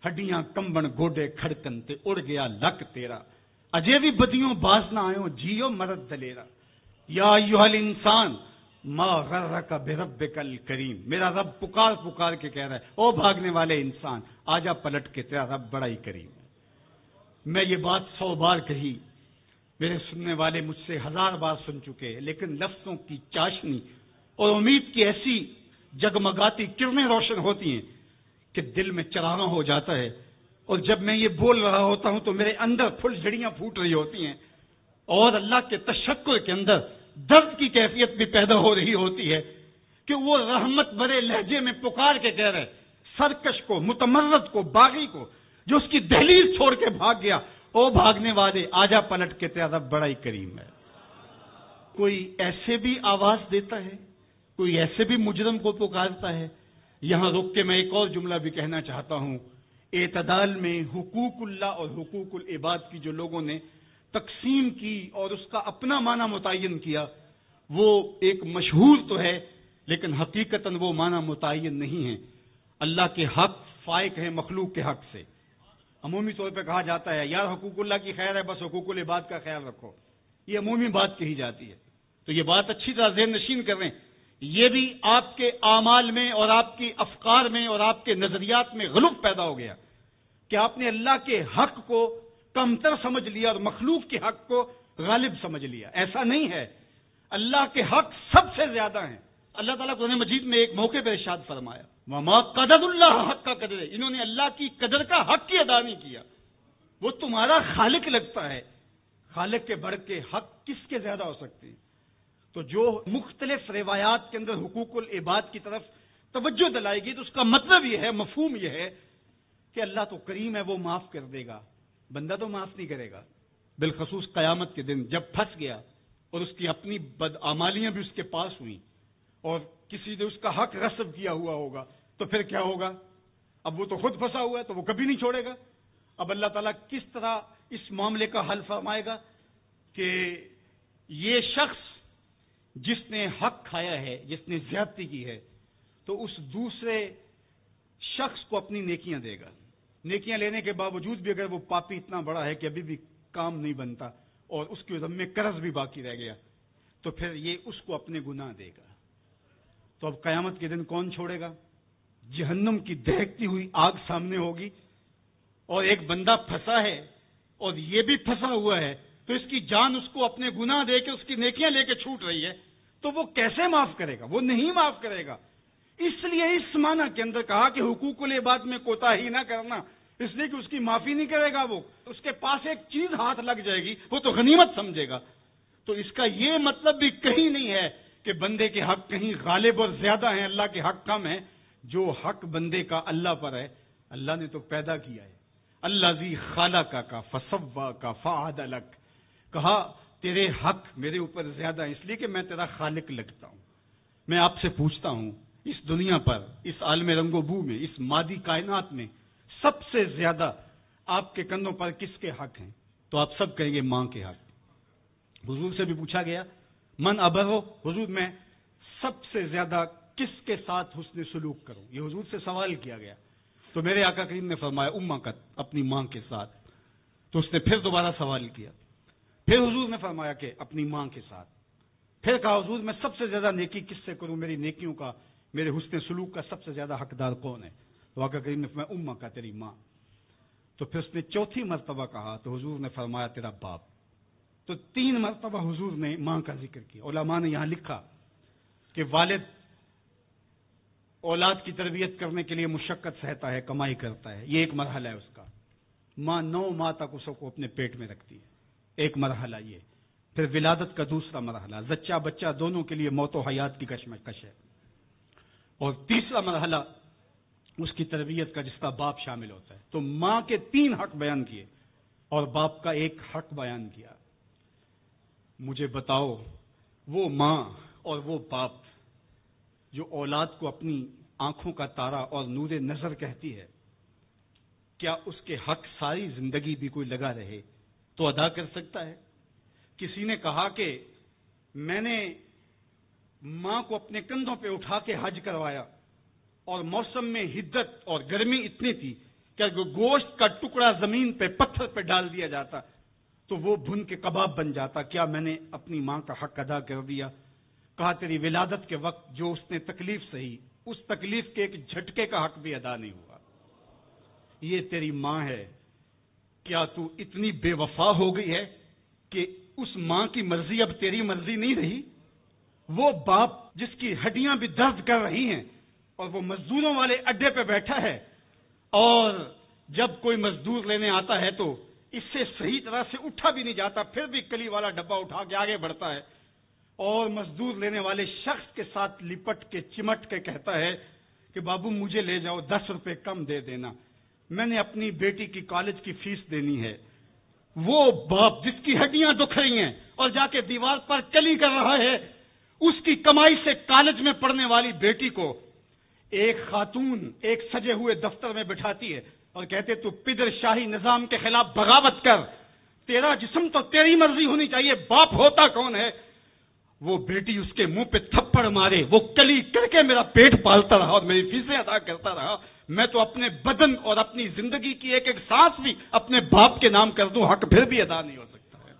ہڈیاں کمبن گوڈے کھڑکن تے اڑ گیا لک تیرا، اجے بھی بدیوں باز نہ آئیوں جیو مرد دلیرا، یا ایھا الانسان ما غرک بربک الکریم۔ میرا رب پکار پکار کے کہہ رہا ہے او بھاگنے والے انسان آجا پلٹ کے، تیرا رب بڑا ہی کریم ہے۔ میں یہ بات 100 بار کہی، میرے سننے والے مجھ سے 1000 بار سن چکے ہیں، لیکن لفظوں کی چاشنی اور امید کی ایسی جگمگاتی کرنیں روشن ہوتی ہیں کہ دل میں چراغاں ہو جاتا ہے، اور جب میں یہ بول رہا ہوتا ہوں تو میرے اندر پھل جھڑیاں پھوٹ رہی ہوتی ہیں، اور اللہ کے تشکر کے اندر درد کی کیفیت بھی پیدا ہو رہی ہوتی ہے کہ وہ رحمت بھرے لہجے میں پکار کے کہہ رہے سرکش کو، متمرد کو، باغی کو جو اس کی دہلیز چھوڑ کے بھاگ گیا، او بھاگنے والے آجا پلٹ کے، تیرا رب بڑا ہی کریم ہے۔ کوئی ایسے بھی آواز دیتا ہے، کوئی ایسے بھی مجرم کو پکارتا ہے۔ یہاں رک کے میں ایک اور جملہ بھی کہنا چاہتا ہوں۔ اعتدال میں حقوق اللہ اور حقوق العباد کی جو لوگوں نے تقسیم کی اور اس کا اپنا معنی متعین کیا، وہ ایک مشہور تو ہے لیکن حقیقتاً وہ معنی متعین نہیں ہے۔ اللہ کے حق فائق ہے مخلوق کے حق سے۔ عمومی طور پہ کہا جاتا ہے یار حقوق اللہ کی خیر ہے، بس حقوق العباد کا خیال رکھو۔ یہ عمومی بات کہی جاتی ہے. تو یہ بات اچھی طرح ذہن نشین کر رہے ہیں. یہ بھی آپ کے اعمال میں اور آپ کی افکار میں اور آپ کے نظریات میں غلط پیدا ہو گیا کہ آپ نے اللہ کے حق کو کمتر سمجھ لیا اور مخلوق کے حق کو غالب سمجھ لیا. ایسا نہیں ہے. اللہ کے حق سب سے زیادہ ہیں. اللہ تعالیٰ قرآن مجید میں ایک موقع پر ارشاد فرمایا وَمَا قَدَرُ اللَّهَ حَقَّ قَدْرِهِ. انہوں نے اللہ کی قدر کا حق ہی ادا نہیں کیا. وہ تمہارا خالق لگتا ہے. خالق کے بڑھ کے حق کس کے زیادہ ہو سکتے ہیں؟ تو جو مختلف روایات کے اندر حقوق العباد کی طرف توجہ دلائے گی تو اس کا مطلب یہ ہے، مفہوم یہ ہے کہ اللہ تو کریم ہے، وہ معاف کر دے گا، بندہ تو معاف نہیں کرے گا. بالخصوص قیامت کے دن جب پھنس گیا اور اس کی اپنی بدعمالیاں بھی اس کے پاس ہوئیں اور کسی نے اس کا حق غصب کیا ہوا ہوگا تو پھر کیا ہوگا؟ اب وہ تو خود پھنسا ہوا ہے تو وہ کبھی نہیں چھوڑے گا. اب اللہ تعالیٰ کس طرح اس معاملے کا حل فرمائے گا کہ یہ شخص جس نے حق کھایا ہے، جس نے زیادتی کی ہے، تو اس دوسرے شخص کو اپنی نیکیاں دے گا. نیکیاں لینے کے باوجود بھی اگر وہ پاپی اتنا بڑا ہے کہ ابھی بھی کام نہیں بنتا اور اس کے ذمے قرض بھی باقی رہ گیا تو پھر یہ اس کو اپنے گناہ دے گا. تو اب قیامت کے دن کون چھوڑے گا؟ جہنم کی دہکتی ہوئی آگ سامنے ہوگی اور ایک بندہ پھنسا ہے اور یہ بھی پھنسا ہوا ہے تو اس کی جان اس کو اپنے گناہ دے کے اس کی نیکیاں لے کے چھوٹ رہی ہے تو وہ کیسے معاف کرے گا؟ وہ نہیں معاف کرے گا. اس لیے اس معنی کے اندر کہا کہ حقوق العباد میں کوتاہی نہ کرنا، اس لیے کہ اس کی معافی نہیں کرے گا. وہ اس کے پاس ایک چیز ہاتھ لگ جائے گی وہ تو غنیمت سمجھے گا. تو اس کا یہ مطلب بھی کہیں نہیں ہے کہ بندے کے حق کہیں غالب اور زیادہ ہیں، اللہ کے حق کم ہیں. جو حق بندے کا اللہ پر ہے، اللہ نے تو پیدا کیا ہے. الذی خلقک فسواک فعدلک. کہا تیرے حق میرے اوپر زیادہ ہیں اس لیے کہ میں تیرا خالق لگتا ہوں. میں آپ سے پوچھتا ہوں اس دنیا پر، اس عالم رنگ و بو میں، اس مادی کائنات میں سب سے زیادہ آپ کے کندھوں پر کس کے حق ہیں؟ تو آپ سب کہیں گے ماں کے حق. حضور سے بھی پوچھا گیا من ابرو، حضور میں سب سے زیادہ کس کے ساتھ حسن سلوک کروں؟ یہ حضور سے سوال کیا گیا تو میرے آقا کریم نے فرمایا امک، اپنی ماں کے ساتھ. تو اس نے پھر دوبارہ سوال کیا، پھر حضور نے فرمایا کہ اپنی ماں کے ساتھ. پھر کہا حضور میں سب سے زیادہ نیکی کس سے کروں؟ میری نیکیوں کا، میرے حسن سلوک کا سب سے زیادہ حقدار کون ہے؟ تو آقا کریم نے فرمایا امک، تیری ماں. تو پھر اس نے چوتھی مرتبہ کہا تو حضور نے فرمایا تیرا باپ. تو 3 مرتبہ حضور نے ماں کا ذکر کیا. علماء نے یہاں لکھا کہ والد اولاد کی تربیت کرنے کے لیے مشقت سہتا ہے، کمائی کرتا ہے، یہ ایک مرحلہ ہے اس کا. ماں 9 ماہ تک اس کو اپنے پیٹ میں رکھتی ہے، ایک مرحلہ یہ. پھر ولادت کا دوسرا مرحلہ، زچہ بچہ دونوں کے لیے موت و حیات کی کشمکش ہے. اور تیسرا مرحلہ اس کی تربیت کا جس کا باپ شامل ہوتا ہے. تو ماں کے 3 حق بیان کیے اور باپ کا ایک حق بیان کیا. مجھے بتاؤ وہ ماں اور وہ باپ جو اولاد کو اپنی آنکھوں کا تارا اور نور نظر کہتی ہے، کیا اس کے حق ساری زندگی بھی کوئی لگا رہے تو ادا کر سکتا ہے؟ کسی نے کہا کہ میں نے ماں کو اپنے کندھوں پہ اٹھا کے حج کروایا اور موسم میں حدت اور گرمی اتنی تھی کہ گوشت کا ٹکڑا زمین پہ پتھر پہ ڈال دیا جاتا تو وہ بھن کے کباب بن جاتا. کیا میں نے اپنی ماں کا حق ادا کر دیا؟ کہا تیری ولادت کے وقت جو اس نے تکلیف سہی، اس تکلیف کے ایک جھٹکے کا حق بھی ادا نہیں ہوا. یہ تیری ماں ہے، کیا تو اتنی بے وفا ہو گئی ہے کہ اس ماں کی مرضی اب تیری مرضی نہیں رہی؟ وہ باپ جس کی ہڈیاں بھی درد کر رہی ہیں اور وہ مزدوروں والے اڈے پہ بیٹھا ہے اور جب کوئی مزدور لینے آتا ہے تو اس سے صحیح طرح سے اٹھا بھی نہیں جاتا، پھر بھی کلی والا ڈبہ اٹھا کے آگے بڑھتا ہے اور مزدور لینے والے شخص کے ساتھ لپٹ کے چمٹ کے کہتا ہے کہ بابو مجھے لے جاؤ، 10 روپے کم دے دینا، میں نے اپنی بیٹی کی کالج کی فیس دینی ہے. وہ باپ جس کی ہڈیاں دکھ رہی ہیں اور جا کے دیوار پر کلی کر رہا ہے، اس کی کمائی سے کالج میں پڑھنے والی بیٹی کو ایک خاتون ایک سجے ہوئے دفتر میں بٹھاتی ہے اور کہتے تو پدر شاہی نظام کے خلاف بغاوت کر، تیرا جسم تو تیری مرضی ہونی چاہیے، باپ ہوتا کون ہے؟ وہ بیٹی اس کے منہ پہ تھپڑ مارے، وہ کلی کر کے میرا پیٹ پالتا رہا اور میری فیسیں ادا کرتا رہا، میں تو اپنے بدن اور اپنی زندگی کی ایک ایک سانس بھی اپنے باپ کے نام کر دوں، حق پھر بھی ادا نہیں ہو سکتا ہے.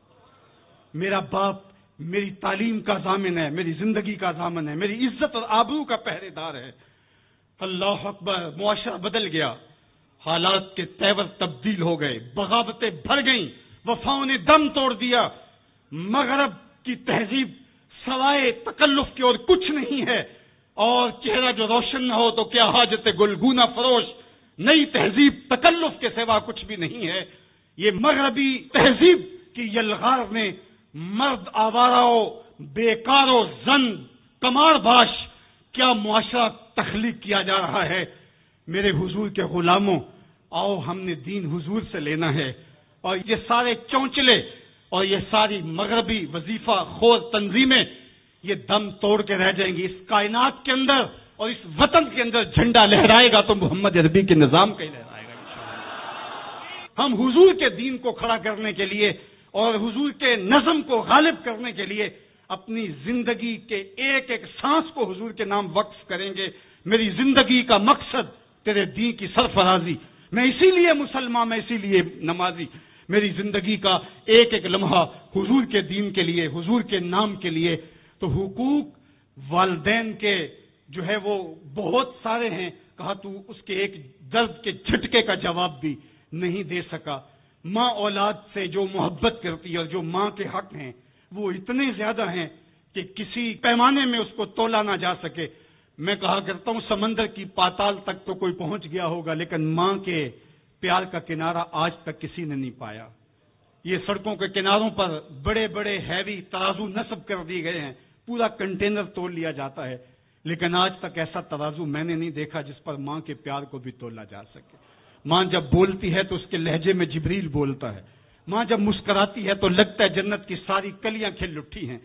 میرا باپ میری تعلیم کا ضامن ہے، میری زندگی کا ضامن ہے، میری عزت اور آبرو کا پہرے دار ہے۔ اللہ اکبر، معاشرہ بدل گیا، حالات کے تیور تبدیل ہو گئے، بغاوتیں بھر گئیں، وفاؤں نے دم توڑ دیا۔ مغرب کی تہذیب سوائے تکلف کے اور کچھ نہیں ہے، اور چہرہ جو روشن نہ ہو تو کیا حاجت گلگونہ فروش۔ نئی تہذیب تکلف کے سوا کچھ بھی نہیں ہے۔ یہ مغربی تہذیب کی یلغار نے مرد آواروں، بیکاروں، زن کمار باش کیا معاشرہ تخلیق کیا جا رہا ہے۔ میرے حضور کے غلاموں، آؤ ہم نے دین حضور سے لینا ہے، اور یہ سارے چونچلے اور یہ ساری مغربی وظیفہ خور تنظیمیں یہ دم توڑ کے رہ جائیں گی۔ اس کائنات کے اندر اور اس وطن کے اندر جھنڈا لہرائے گا تو محمد عربی کے نظام کا ہی لہرائے گا انشاءاللہ۔ ہم حضور کے دین کو کھڑا کرنے کے لیے اور حضور کے نظم کو غالب کرنے کے لیے اپنی زندگی کے ایک ایک سانس کو حضور کے نام وقف کریں گے۔ میری زندگی کا مقصد تیرے دین کی سرفرازی، میں اسی لیے مسلمان، میں اسی لیے نمازی۔ میری زندگی کا ایک ایک لمحہ حضور کے دین کے لیے، حضور کے نام کے لیے۔ تو حقوق والدین کے جو ہے وہ بہت سارے ہیں، کہا تو اس کے ایک درد کے جھٹکے کا جواب بھی نہیں دے سکا۔ ماں اولاد سے جو محبت کرتی ہے اور جو ماں کے حق ہیں وہ اتنے زیادہ ہیں کہ کسی پیمانے میں اس کو تولا نہ جا سکے۔ میں کہا کرتا ہوں سمندر کی پاتال تک تو کوئی پہنچ گیا ہوگا، لیکن ماں کے پیار کا کنارہ آج تک کسی نے نہیں پایا۔ یہ سڑکوں کے کناروں پر بڑے بڑے ہیوی ترازو نصب کر دیے گئے ہیں، پورا کنٹینر تول لیا جاتا ہے، لیکن آج تک ایسا ترازو میں نے نہیں دیکھا جس پر ماں کے پیار کو بھی تولا جا سکے۔ ماں جب بولتی ہے تو اس کے لہجے میں جبریل بولتا ہے، ماں جب مسکراتی ہے تو لگتا ہے جنت کی ساری کلیاں کھل اٹھی ہیں۔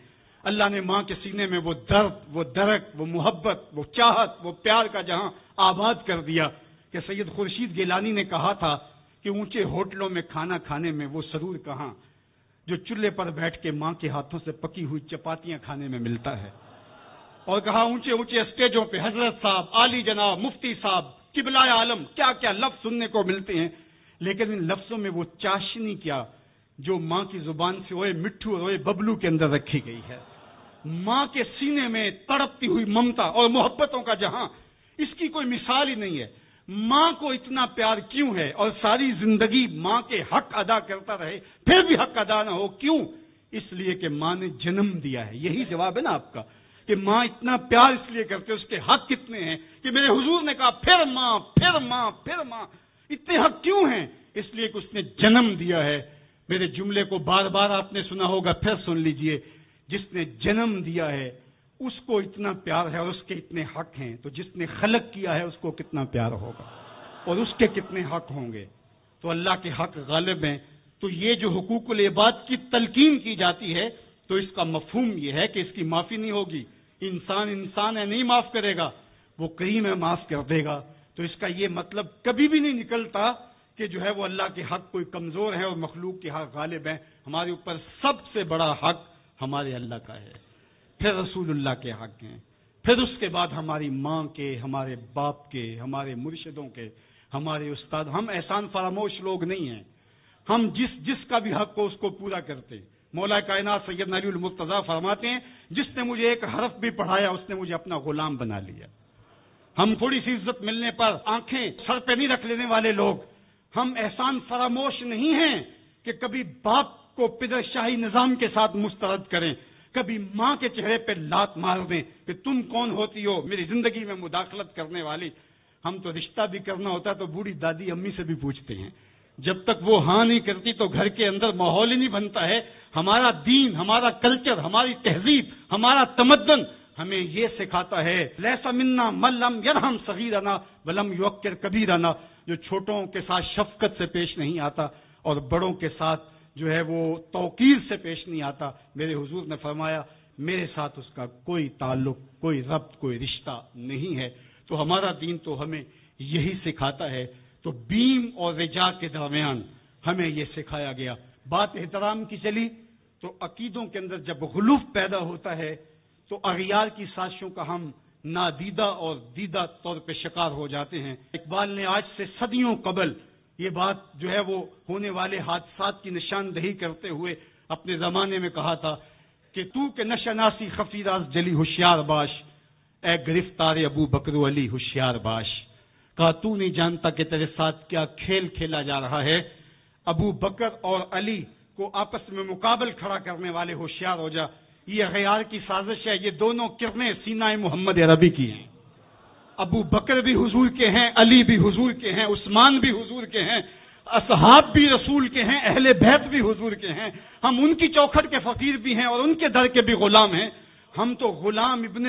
اللہ نے ماں کے سینے میں وہ درد، وہ درک، وہ محبت، وہ چاہت، وہ پیار کا جہاں آباد کر دیا کہ سید خورشید گیلانی نے کہا تھا کہ اونچے ہوٹلوں میں کھانا کھانے میں وہ سرور کہاں جو چولہے پر بیٹھ کے ماں کے ہاتھوں سے پکی ہوئی چپاتیاں کھانے میں ملتا ہے۔ اور کہا اونچے اونچے اسٹیجوں پہ حضرت صاحب، عالی جناب، مفتی صاحب، قبلہ عالم، کیا کیا لفظ سننے کو ملتے ہیں، لیکن ان لفظوں میں وہ چاشنی کیا جو ماں کی زبان سے اوئے مٹھو اور اوئے ببلو کے اندر رکھی گئی ہے۔ ماں کے سینے میں تڑپتی ہوئی ممتا اور محبتوں کا جہاں، اس کی کوئی مثال ہی نہیں ہے۔ ماں کو اتنا پیار کیوں ہے اور ساری زندگی ماں کے حق ادا کرتا رہے پھر بھی حق ادا نہ ہو، کیوں؟ اس لیے کہ ماں نے جنم دیا ہے۔ یہی جواب ہے نا آپ کا کہ ماں اتنا پیار اس لیے کرتے، اس کے حق کتنے ہیں کہ میرے حضور نے کہا پھر ماں، پھر ماں، پھر ماں۔ اتنے حق کیوں ہیں؟ اس لیے کہ اس نے جنم دیا ہے۔ میرے جملے کو بار بار آپ نے سنا ہوگا، پھر سن لیجئے، جس نے جنم دیا ہے اس کو اتنا پیار ہے اور اس کے اتنے حق ہیں، تو جس نے خلق کیا ہے اس کو کتنا پیار ہوگا اور اس کے کتنے حق ہوں گے۔ تو اللہ کے حق غالب ہیں۔ تو یہ جو حقوق العباد کی تلقین کی جاتی ہے تو اس کا مفہوم یہ ہے کہ اس کی معافی نہیں ہوگی۔ انسان ہے، نہیں معاف کرے گا، وہ کریم ہے، معاف کر دے گا۔ تو اس کا یہ مطلب کبھی بھی نہیں نکلتا کہ جو ہے وہ اللہ کے حق کوئی کمزور ہے اور مخلوق کے حق غالب ہیں۔ ہمارے اوپر سب سے بڑا حق ہمارے اللہ کا ہے، پھر رسول اللہ کے حق ہیں، پھر اس کے بعد ہماری ماں کے، ہمارے باپ کے، ہمارے مرشدوں کے، ہمارے استاد۔ ہم احسان فراموش لوگ نہیں ہیں، ہم جس کا بھی حق ہو اس کو پورا کرتے۔ مولا کائنات سیدنا علی المرتضیٰ فرماتے ہیں جس نے مجھے ایک حرف بھی پڑھایا اس نے مجھے اپنا غلام بنا لیا۔ ہم تھوڑی سی عزت ملنے پر آنکھیں سر پہ نہیں رکھ لینے والے لوگ، ہم احسان فراموش نہیں ہیں کہ کبھی باپ کو پدر شاہی نظام کے ساتھ مسترد کریں، کبھی ماں کے چہرے پہ لات مار دیں کہ تم کون ہوتی ہو میری زندگی میں مداخلت کرنے والی۔ ہم تو رشتہ بھی کرنا ہوتا ہے تو بوڑھی دادی امی سے بھی پوچھتے ہیں، جب تک وہ ہاں نہیں کرتی تو گھر کے اندر ماحول ہی نہیں بنتا ہے۔ ہمارا دین، ہمارا کلچر، ہماری تہذیب، ہمارا تمدن ہمیں یہ سکھاتا ہے لیسا منا من لم یرحم صغیرنا ولم یوقر کبیرنا، جو چھوٹوں کے ساتھ شفقت سے پیش نہیں آتا اور بڑوں کے ساتھ جو ہے وہ توقیر سے پیش نہیں آتا۔ میرے حضور نے فرمایا میرے ساتھ اس کا کوئی تعلق، کوئی ربط، کوئی رشتہ نہیں ہے۔ تو ہمارا دین تو ہمیں یہی سکھاتا ہے۔ تو بیم اور رجا کے درمیان ہمیں یہ سکھایا گیا۔ بات احترام کی چلی تو عقیدوں کے اندر جب غلوف پیدا ہوتا ہے تو اغیار کی سازشوں کا ہم نادیدہ اور دیدہ طور پہ شکار ہو جاتے ہیں۔ اقبال نے آج سے صدیوں قبل یہ بات جو ہے وہ ہونے والے حادثات کی نشاندہی کرتے ہوئے اپنے زمانے میں کہا تھا کہ تو کہ نشناسی خفیراز جلی ہوشیار باش، اے گرفتار ابو بکر و علی ہوشیار باش. کہا تو نہیں جانتا کہ تیرے ساتھ کیا کھیل کھیلا جا رہا ہے. ابو بکر اور علی کو آپس میں مقابل کھڑا کرنے والے ہوشیار ہو جا. یہ غیار کی سازش ہے. یہ دونوں کرنیں سینہ محمد عربی کی ہیں. ابو بکر بھی حضور کے ہیں، علی بھی حضور کے ہیں، عثمان بھی حضور کے ہیں، اصحاب بھی رسول کے ہیں، اہل بیت بھی حضور کے ہیں. ہم ان کی چوکھٹ کے فقیر بھی ہیں اور ان کے در کے بھی غلام ہیں. ہم تو غلام ابن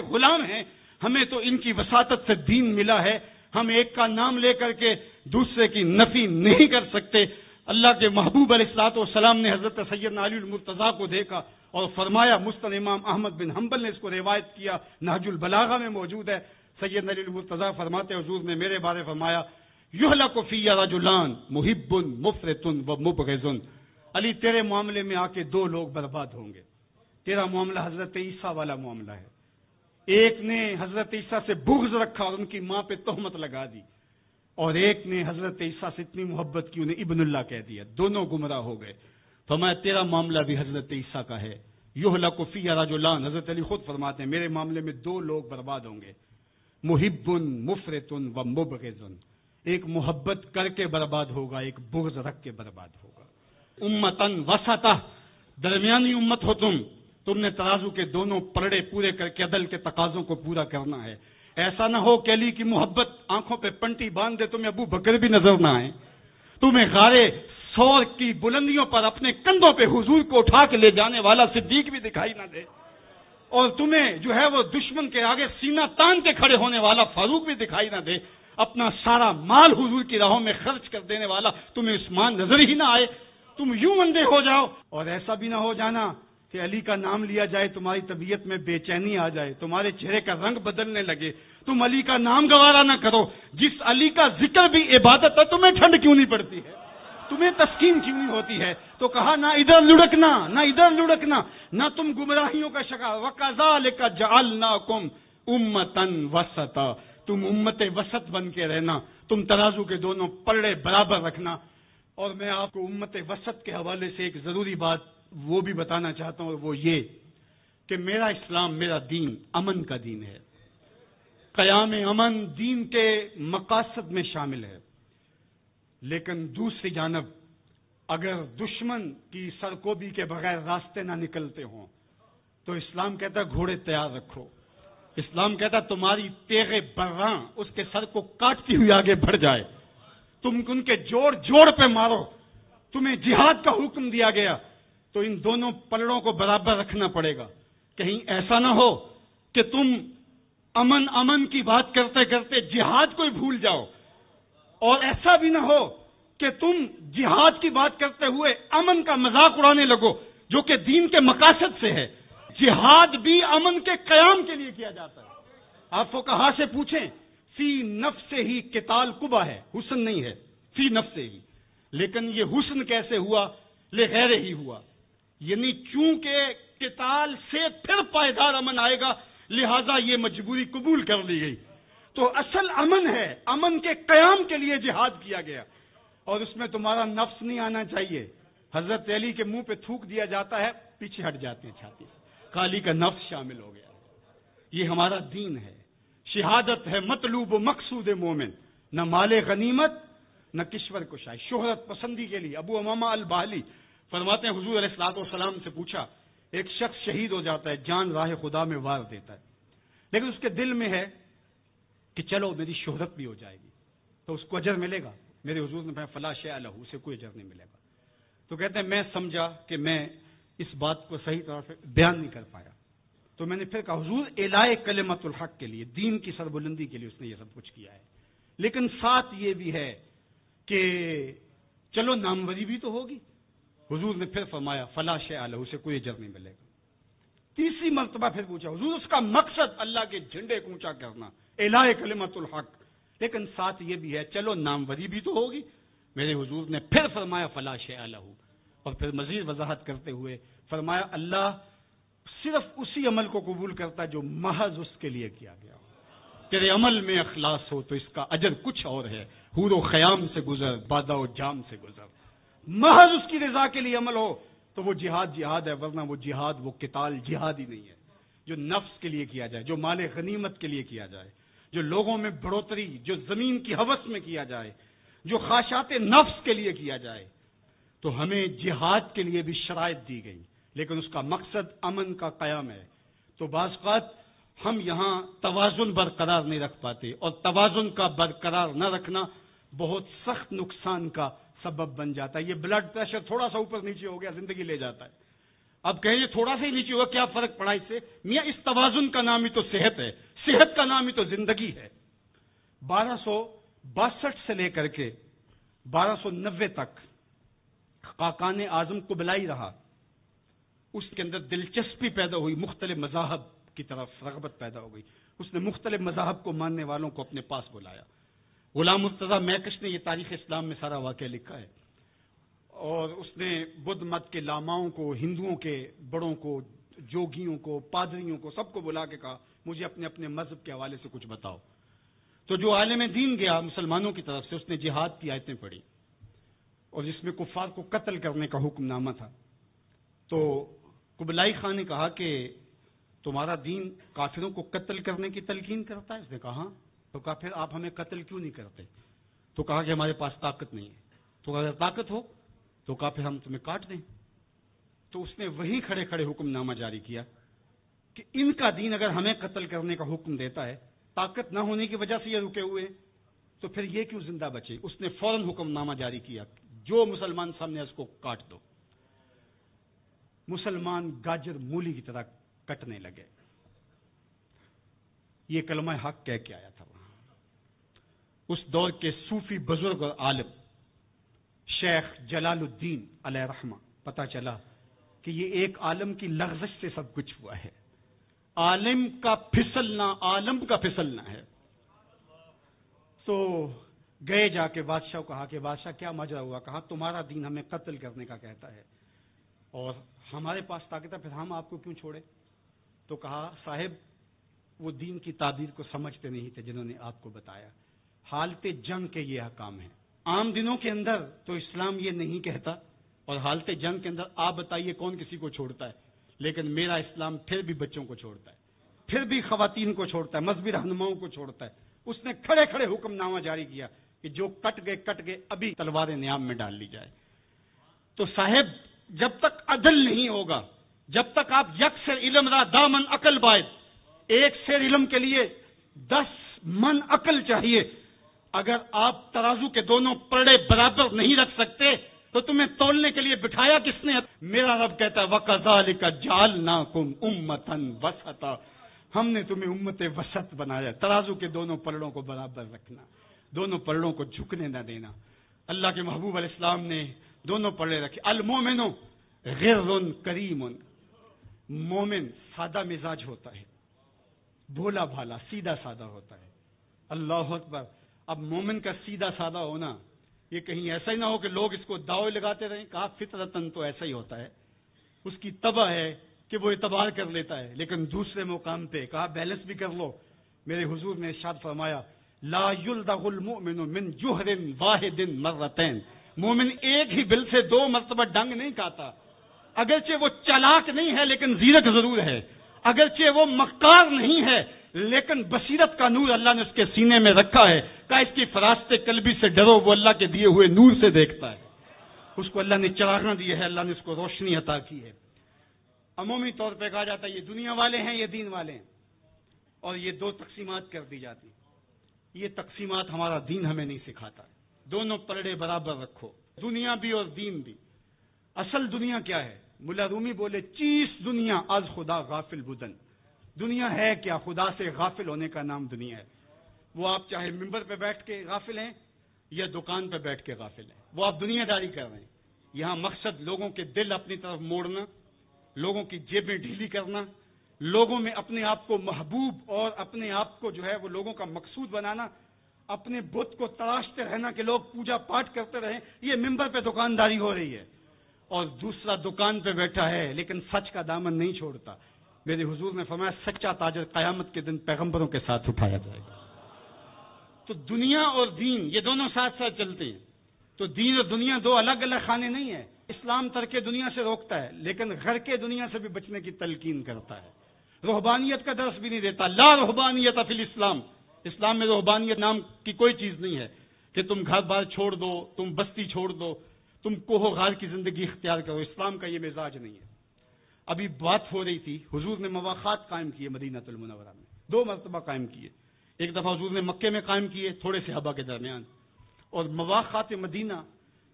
غلام ہیں. ہمیں تو ان کی وساطت سے دین ملا ہے. ہم ایک کا نام لے کر کے دوسرے کی نفی نہیں کر سکتے. اللہ کے محبوب علیہ الصلوۃ والسلام نے حضرت سیدنا علی المرتضیٰ کو دیکھا اور فرمایا، مسند امام احمد بن حنبل نے اس کو روایت کیا، نہج البلاغہ میں موجود ہے. سیدنا علی المرتضیٰ فرماتے حضور نے میرے بارے فرمایا، یہلک فی رجلان محب مفرط و مبغض. علی تیرے معاملے میں آ کے دو لوگ برباد ہوں گے. تیرا معاملہ حضرت عیسیٰ والا معاملہ ہے. ایک نے حضرت عیسیٰ سے بغض رکھا اور ان کی ماں پہ تہمت لگا دی، اور ایک نے حضرت عیسیٰ سے اتنی محبت کی انہیں ابن اللہ کہہ دیا. دونوں گمراہ ہو گئے. فرمایا تیرا معاملہ بھی حضرت عیسیٰ کا ہے. یہلک فی رجلان، حضرت علی خود فرماتے ہیں میرے معاملے میں دو لوگ برباد ہوں گے، محب مفرط و مبغض. ایک محبت کر کے برباد ہوگا، ایک بغض رکھ کے برباد ہوگا. امتن وسطہ، درمیانی امت ہو تم نے ترازو کے دونوں پلڑے پورے کر کے عدل کے تقاضوں کو پورا کرنا ہے. ایسا نہ ہو کہ علی کی محبت آنکھوں پہ پنٹی باندھ دے، تمہیں ابو بکر بھی نظر نہ آئے، تمہیں غارے سور کی بلندیوں پر اپنے کندھوں پہ حضور کو اٹھا کے لے جانے والا صدیق بھی دکھائی نہ دے، اور تمہیں جو ہے وہ دشمن کے آگے سینہ تان کے کھڑے ہونے والا فاروق بھی دکھائی نہ دے، اپنا سارا مال حضور کی راہوں میں خرچ کر دینے والا تمہیں عثمان نظر ہی نہ آئے. تم یوں اندھے ہو جاؤ. اور ایسا بھی نہ ہو جانا کہ علی کا نام لیا جائے تمہاری طبیعت میں بے چینی آ جائے، تمہارے چہرے کا رنگ بدلنے لگے، تم علی کا نام گوارا نہ کرو. جس علی کا ذکر بھی عبادت ہے، تمہیں ٹھنڈ کیوں نہیں پڑتی ہے، تمہیں تسکین کیوں نہیں ہوتی ہے؟ تو کہا نہ ادھر لڑکنا نہ ادھر لڑکنا، نہ تم گمراہیوں کا شکار. وَكَذَلِكَ جَعَلْنَاكُمْ أُمَّةً وَسَطًا، تم امت وسط بن کے رہنا، تم ترازو کے دونوں پلڑے برابر رکھنا. اور میں آپ کو امت وسط کے حوالے سے ایک ضروری بات وہ بھی بتانا چاہتا ہوں، وہ یہ کہ میرا اسلام، میرا دین امن کا دین ہے. قیام امن دین کے مقاصد میں شامل ہے. لیکن دوسری جانب اگر دشمن کی سرکوبی کے بغیر راستے نہ نکلتے ہوں تو اسلام کہتا ہے گھوڑے تیار رکھو. اسلام کہتا ہے تمہاری تیغ براں اس کے سر کو کاٹتی ہوئی آگے بڑھ جائے، تم ان کے جوڑ پہ مارو. تمہیں جہاد کا حکم دیا گیا تو ان دونوں پلڑوں کو برابر رکھنا پڑے گا. کہیں ایسا نہ ہو کہ تم امن کی بات کرتے کرتے جہاد کو ہی بھول جاؤ، اور ایسا بھی نہ ہو کہ تم جہاد کی بات کرتے ہوئے امن کا مذاق اڑانے لگو جو کہ دین کے مقاصد سے ہے. جہاد بھی امن کے قیام کے لیے کیا جاتا ہے. آپ فقہا سے پوچھیں، فی نفس ہی قتال قبح ہے، حسن نہیں ہے، فی نفس ہی. لیکن یہ حسن کیسے ہوا؟ لغیر ہی ہوا، یعنی چونکہ قتال سے پھر پائیدار امن آئے گا، لہذا یہ مجبوری قبول کر لی گئی. تو اصل امن ہے، امن کے قیام کے لیے جہاد کیا گیا، اور اس میں تمہارا نفس نہیں آنا چاہیے. حضرت علی کے منہ پہ تھوک دیا جاتا ہے، پیچھے ہٹ جاتے ہیں چھاتی سے. علی کا نفس شامل ہو گیا. یہ ہمارا دین ہے. شہادت ہے مطلوب و مقصود مومن، نہ مال غنیمت نہ کشور کشائی، شہرت پسندی کے لیے. ابو امامہ الباہلی فرماتے ہیں حضور علیہ الصلوۃ والسلام سے پوچھا، ایک شخص شہید ہو جاتا ہے، جان راہ خدا میں وار دیتا ہے، لیکن اس کے دل میں ہے کہ چلو میری شہرت بھی ہو جائے گی تو اس کو اجر ملے گا. میرے حضور نے کہا فلا شیء لہ، اسے کوئی اجر نہیں ملے گا. تو کہتے ہیں میں سمجھا کہ میں اس بات کو صحیح طرح سے بیان نہیں کر پایا، تو میں نے پھر کہا حضور اعلاء کلمت الحق کے لیے، دین کی سربلندی کے لیے اس نے یہ سب کچھ کیا ہے، لیکن ساتھ یہ بھی ہے کہ چلو ناموری بھی تو ہوگی. حضور نے پھر فرمایا فلا شیء لہ، اسے کوئی اجر نہیں ملے گا. تیسری مرتبہ پھر پوچھا حضور اس کا مقصد اللہ کے جھنڈے کو اونچا کرنا، اعلاء کلمت الحق، لیکن ساتھ یہ بھی ہے چلو ناموری بھی تو ہوگی. میرے حضور نے پھر فرمایا فلا شیء لہ، اور پھر مزید وضاحت کرتے ہوئے فرمایا اللہ صرف اسی عمل کو قبول کرتا ہے جو محض اس کے لیے کیا گیا ہو. تیرے عمل میں اخلاص ہو تو اس کا اجر کچھ اور ہے، حور و خیام سے گزر، بادہ و جام سے گزر. محض اس کی رضا کے لیے عمل ہو تو وہ جہاد جہاد ہے، ورنہ وہ جہاد، وہ قتال جہاد ہی نہیں ہے جو نفس کے لیے کیا جائے، جو مال غنیمت کے لیے کیا جائے، جو لوگوں میں بڑھوتری، جو زمین کی ہوس میں کیا جائے، جو خواہشات نفس کے لیے کیا جائے۔ تو ہمیں جہاد کے لیے بھی شرائط دی گئی، لیکن اس کا مقصد امن کا قیام ہے۔ تو بعض اوقات ہم یہاں توازن برقرار نہیں رکھ پاتے، اور توازن کا برقرار نہ رکھنا بہت سخت نقصان کا سبب بن جاتا ہے۔ یہ بلڈ پریشر تھوڑا سا اوپر نیچے ہو گیا زندگی لے جاتا ہے۔ اب کہیں یہ تھوڑا سا ہی نیچے ہوا، کیا فرق پڑا اس سے؟ میاں اس توازن کا نام ہی تو صحت ہے، صحت کا نام ہی تو زندگی ہے۔ 1262 سے لے کر کے 1290 تک خاقان اعظم قبلائی رہا، اس کے اندر دلچسپی پیدا ہوئی، مختلف مذاہب کی طرف رغبت پیدا ہو گئی، اس نے مختلف مذاہب کو ماننے والوں کو اپنے پاس بلایا۔ غلام مرتضیٰ میکش نے یہ تاریخ اسلام میں سارا واقعہ لکھا ہے، اور اس نے بدھ مت کے لاماؤں کو، ہندوؤں کے بڑوں کو، جوگیوں کو، پادریوں کو، سب کو بلا کے کہا مجھے اپنے اپنے مذہب کے حوالے سے کچھ بتاؤ۔ تو جو عالم دین گیا مسلمانوں کی طرف سے، اس نے جہاد کی آیتیں پڑھی، اور جس میں کفار کو قتل کرنے کا حکم نامہ تھا۔ تو قبلائی خان نے کہا کہ تمہارا دین کافروں کو قتل کرنے کی تلقین کرتا ہے؟ اس نے کہا ہاں۔ تو کہا پھر آپ ہمیں قتل کیوں نہیں کرتے؟ تو کہا کہ ہمارے پاس طاقت نہیں ہے۔ تو اگر طاقت ہو تو کہا پھر ہم تمہیں کاٹ دیں۔ تو اس نے وہیں کھڑے کھڑے حکم نامہ جاری کیا کہ ان کا دین اگر ہمیں قتل کرنے کا حکم دیتا ہے، طاقت نہ ہونے کی وجہ سے یہ رکے ہوئے، تو پھر یہ کیوں زندہ بچے؟ اس نے فوراً حکم نامہ جاری کیا، جو مسلمان سامنے اس کو کاٹ دو۔ مسلمان گاجر مولی کی طرح کٹنے لگے۔ یہ کلمہ حق کہہ کے آیا تھا وہاں۔ اس دور کے صوفی بزرگ اور عالم شیخ جلال الدین علیہ رحمہ، پتہ چلا کہ یہ ایک عالم کی لغزش سے سب کچھ ہوا ہے۔ عالم کا پھسلنا عالم کا پھسلنا ہے۔ تو گئے جا کے بادشاہ کو کہا کہ بادشاہ کیا ماجرا ہوا؟ کہا تمہارا دین ہمیں قتل کرنے کا کہتا ہے اور ہمارے پاس طاقت ہے، پھر ہم آپ کو کیوں چھوڑے؟ تو کہا صاحب وہ دین کی تعبیر کو سمجھتے نہیں تھے جنہوں نے آپ کو بتایا۔ حالت جنگ کے یہ احکام ہیں۔ عام دنوں کے اندر تو اسلام یہ نہیں کہتا، اور حالت جنگ کے اندر آپ بتائیے کون کسی کو چھوڑتا ہے، لیکن میرا اسلام پھر بھی بچوں کو چھوڑتا ہے، پھر بھی خواتین کو چھوڑتا ہے، مذہبی رہنماؤں کو چھوڑتا ہے۔ اس نے کھڑے کھڑے حکم نامہ جاری کیا کہ جو کٹ گئے ابھی تلواریں نیام میں ڈال لی جائے۔ تو صاحب جب تک عدل نہیں ہوگا، جب تک آپ یک سیر علم را دامن عقل باید، ایک سیر علم کے لیے 10 من عقل چاہیے، اگر آپ ترازو کے دونوں پلڑے برابر نہیں رکھ سکتے تو تمہیں تولنے کے لیے بٹھایا کس نے؟ میرا رب کہتا ہے وَكَذَلِكَ جَعَلْنَاكُمْ أُمَّةً وَسَطًا، ہم نے تمہیں امت وسط بنایا۔ ترازو کے دونوں پلڑوں کو برابر رکھنا، دونوں پلڑوں کو جھکنے نہ دینا۔ اللہ کے محبوب علیہ السلام نے دونوں پلڑے رکھے۔ المومن غر کریم، مومن سادہ مزاج ہوتا ہے، بھولا بھالا سیدھا سادہ ہوتا ہے۔ اللہ اکبر۔ اب مومن کا سیدھا سادہ ہونا یہ کہیں ایسا ہی نہ ہو کہ لوگ اس کو دعوے لگاتے رہیں۔ کہا فطرتاً تو ایسا ہی ہوتا ہے، اس کی طبع ہے کہ وہ اعتبار کر لیتا ہے، لیکن دوسرے مقام پہ کہا بیلنس بھی کر لو۔ میرے حضور نے ارشاد فرمایا لا یلدغ المؤمن من جوہر واحد مرتين، مومن ایک ہی بل سے 2 مرتبہ ڈنگ نہیں کھاتا۔ اگرچہ وہ چالاک نہیں ہے لیکن زیرک ضرور ہے، اگرچہ وہ مکار نہیں ہے لیکن بصیرت کا نور اللہ نے اس کے سینے میں رکھا ہے۔ کہا اس کی فراست قلبی سے ڈرو، وہ اللہ کے دیے ہوئے نور سے دیکھتا ہے، اس کو اللہ نے چراغاں دی ہے، اللہ نے اس کو روشنی عطا کی ہے۔ عمومی طور پہ کہا جاتا ہے یہ دنیا والے ہیں، یہ دین والے ہیں، اور یہ 2 تقسیمات کر دی جاتی۔ یہ تقسیمات ہمارا دین ہمیں نہیں سکھاتا۔ دونوں پلڑے برابر رکھو، دنیا بھی اور دین بھی۔ اصل دنیا کیا ہے؟ ملا رومی بولے چیس دنیا از خدا غافل بدن، دنیا ہے کیا؟ خدا سے غافل ہونے کا نام دنیا ہے۔ وہ آپ چاہے ممبر پہ بیٹھ کے غافل ہیں یا دکان پہ بیٹھ کے غافل ہیں، وہ آپ دنیا داری کر رہے ہیں۔ یہاں مقصد لوگوں کے دل اپنی طرف موڑنا، لوگوں کی جیبیں ڈھیلی کرنا، لوگوں میں اپنے آپ کو محبوب اور اپنے آپ کو جو ہے وہ لوگوں کا مقصود بنانا، اپنے بت کو تراشتے رہنا کہ لوگ پوجا پاٹ کرتے رہیں، یہ ممبر پہ دکانداری ہو رہی ہے۔ اور دوسرا دکان پہ بیٹھا ہے لیکن سچ کا دامن نہیں چھوڑتا۔ میرے حضور نے فرمایا سچا تاجر قیامت کے دن پیغمبروں کے ساتھ اٹھایا جائے گا۔ تو دنیا اور دین یہ دونوں ساتھ ساتھ چلتے ہیں۔ تو دین اور دنیا 2 الگ الگ خانے نہیں ہیں۔ اسلام ترک دنیا سے روکتا ہے، لیکن گھر کے دنیا سے بھی بچنے کی تلقین کرتا ہے۔ رہبانیت کا درس بھی نہیں دیتا، لا رہبانیت فی الاسلام، اسلام میں رہبانیت نام کی کوئی چیز نہیں ہے کہ تم گھر بار چھوڑ دو، تم بستی چھوڑ دو، تم کوہ غار کی زندگی اختیار کرو، اسلام کا یہ مزاج نہیں ہے۔ ابھی بات ہو رہی تھی، حضور نے مواخات قائم کیے مدینہ المنورہ میں، 2 مرتبہ قائم کیے، ایک دفعہ حضور نے مکے میں قائم کیے تھوڑے سے حبا کے درمیان، اور مواخات مدینہ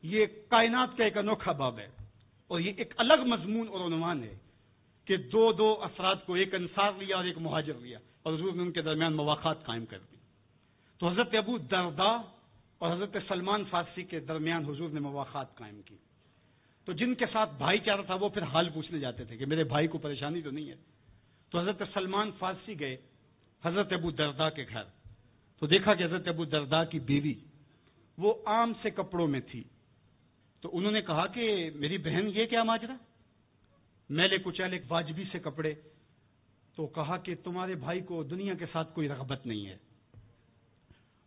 یہ کائنات کا ایک انوکھا باب ہے، اور یہ ایک الگ مضمون اور عنوان ہے کہ دو افراد کو، ایک انصار لیا اور ایک مہاجر لیا، اور حضور نے ان کے درمیان مواخات قائم کر دی۔ تو حضرت ابو درداء اور حضرت سلمان فارسی کے درمیان حضور نے مواخات قائم کی۔ تو جن کے ساتھ بھائی چارہ تھا وہ پھر حال پوچھنے جاتے تھے کہ میرے بھائی کو پریشانی تو نہیں ہے۔ تو حضرت سلمان فارسی گئے حضرت ابو درداء کے گھر، تو دیکھا کہ حضرت ابو درداء کی بیوی وہ عام سے کپڑوں میں تھی۔ تو انہوں نے کہا کہ میری بہن یہ کیا ماجرا، میلے کچیلے واجبی سے کپڑے؟ تو کہا کہ تمہارے بھائی کو دنیا کے ساتھ کوئی رغبت نہیں ہے،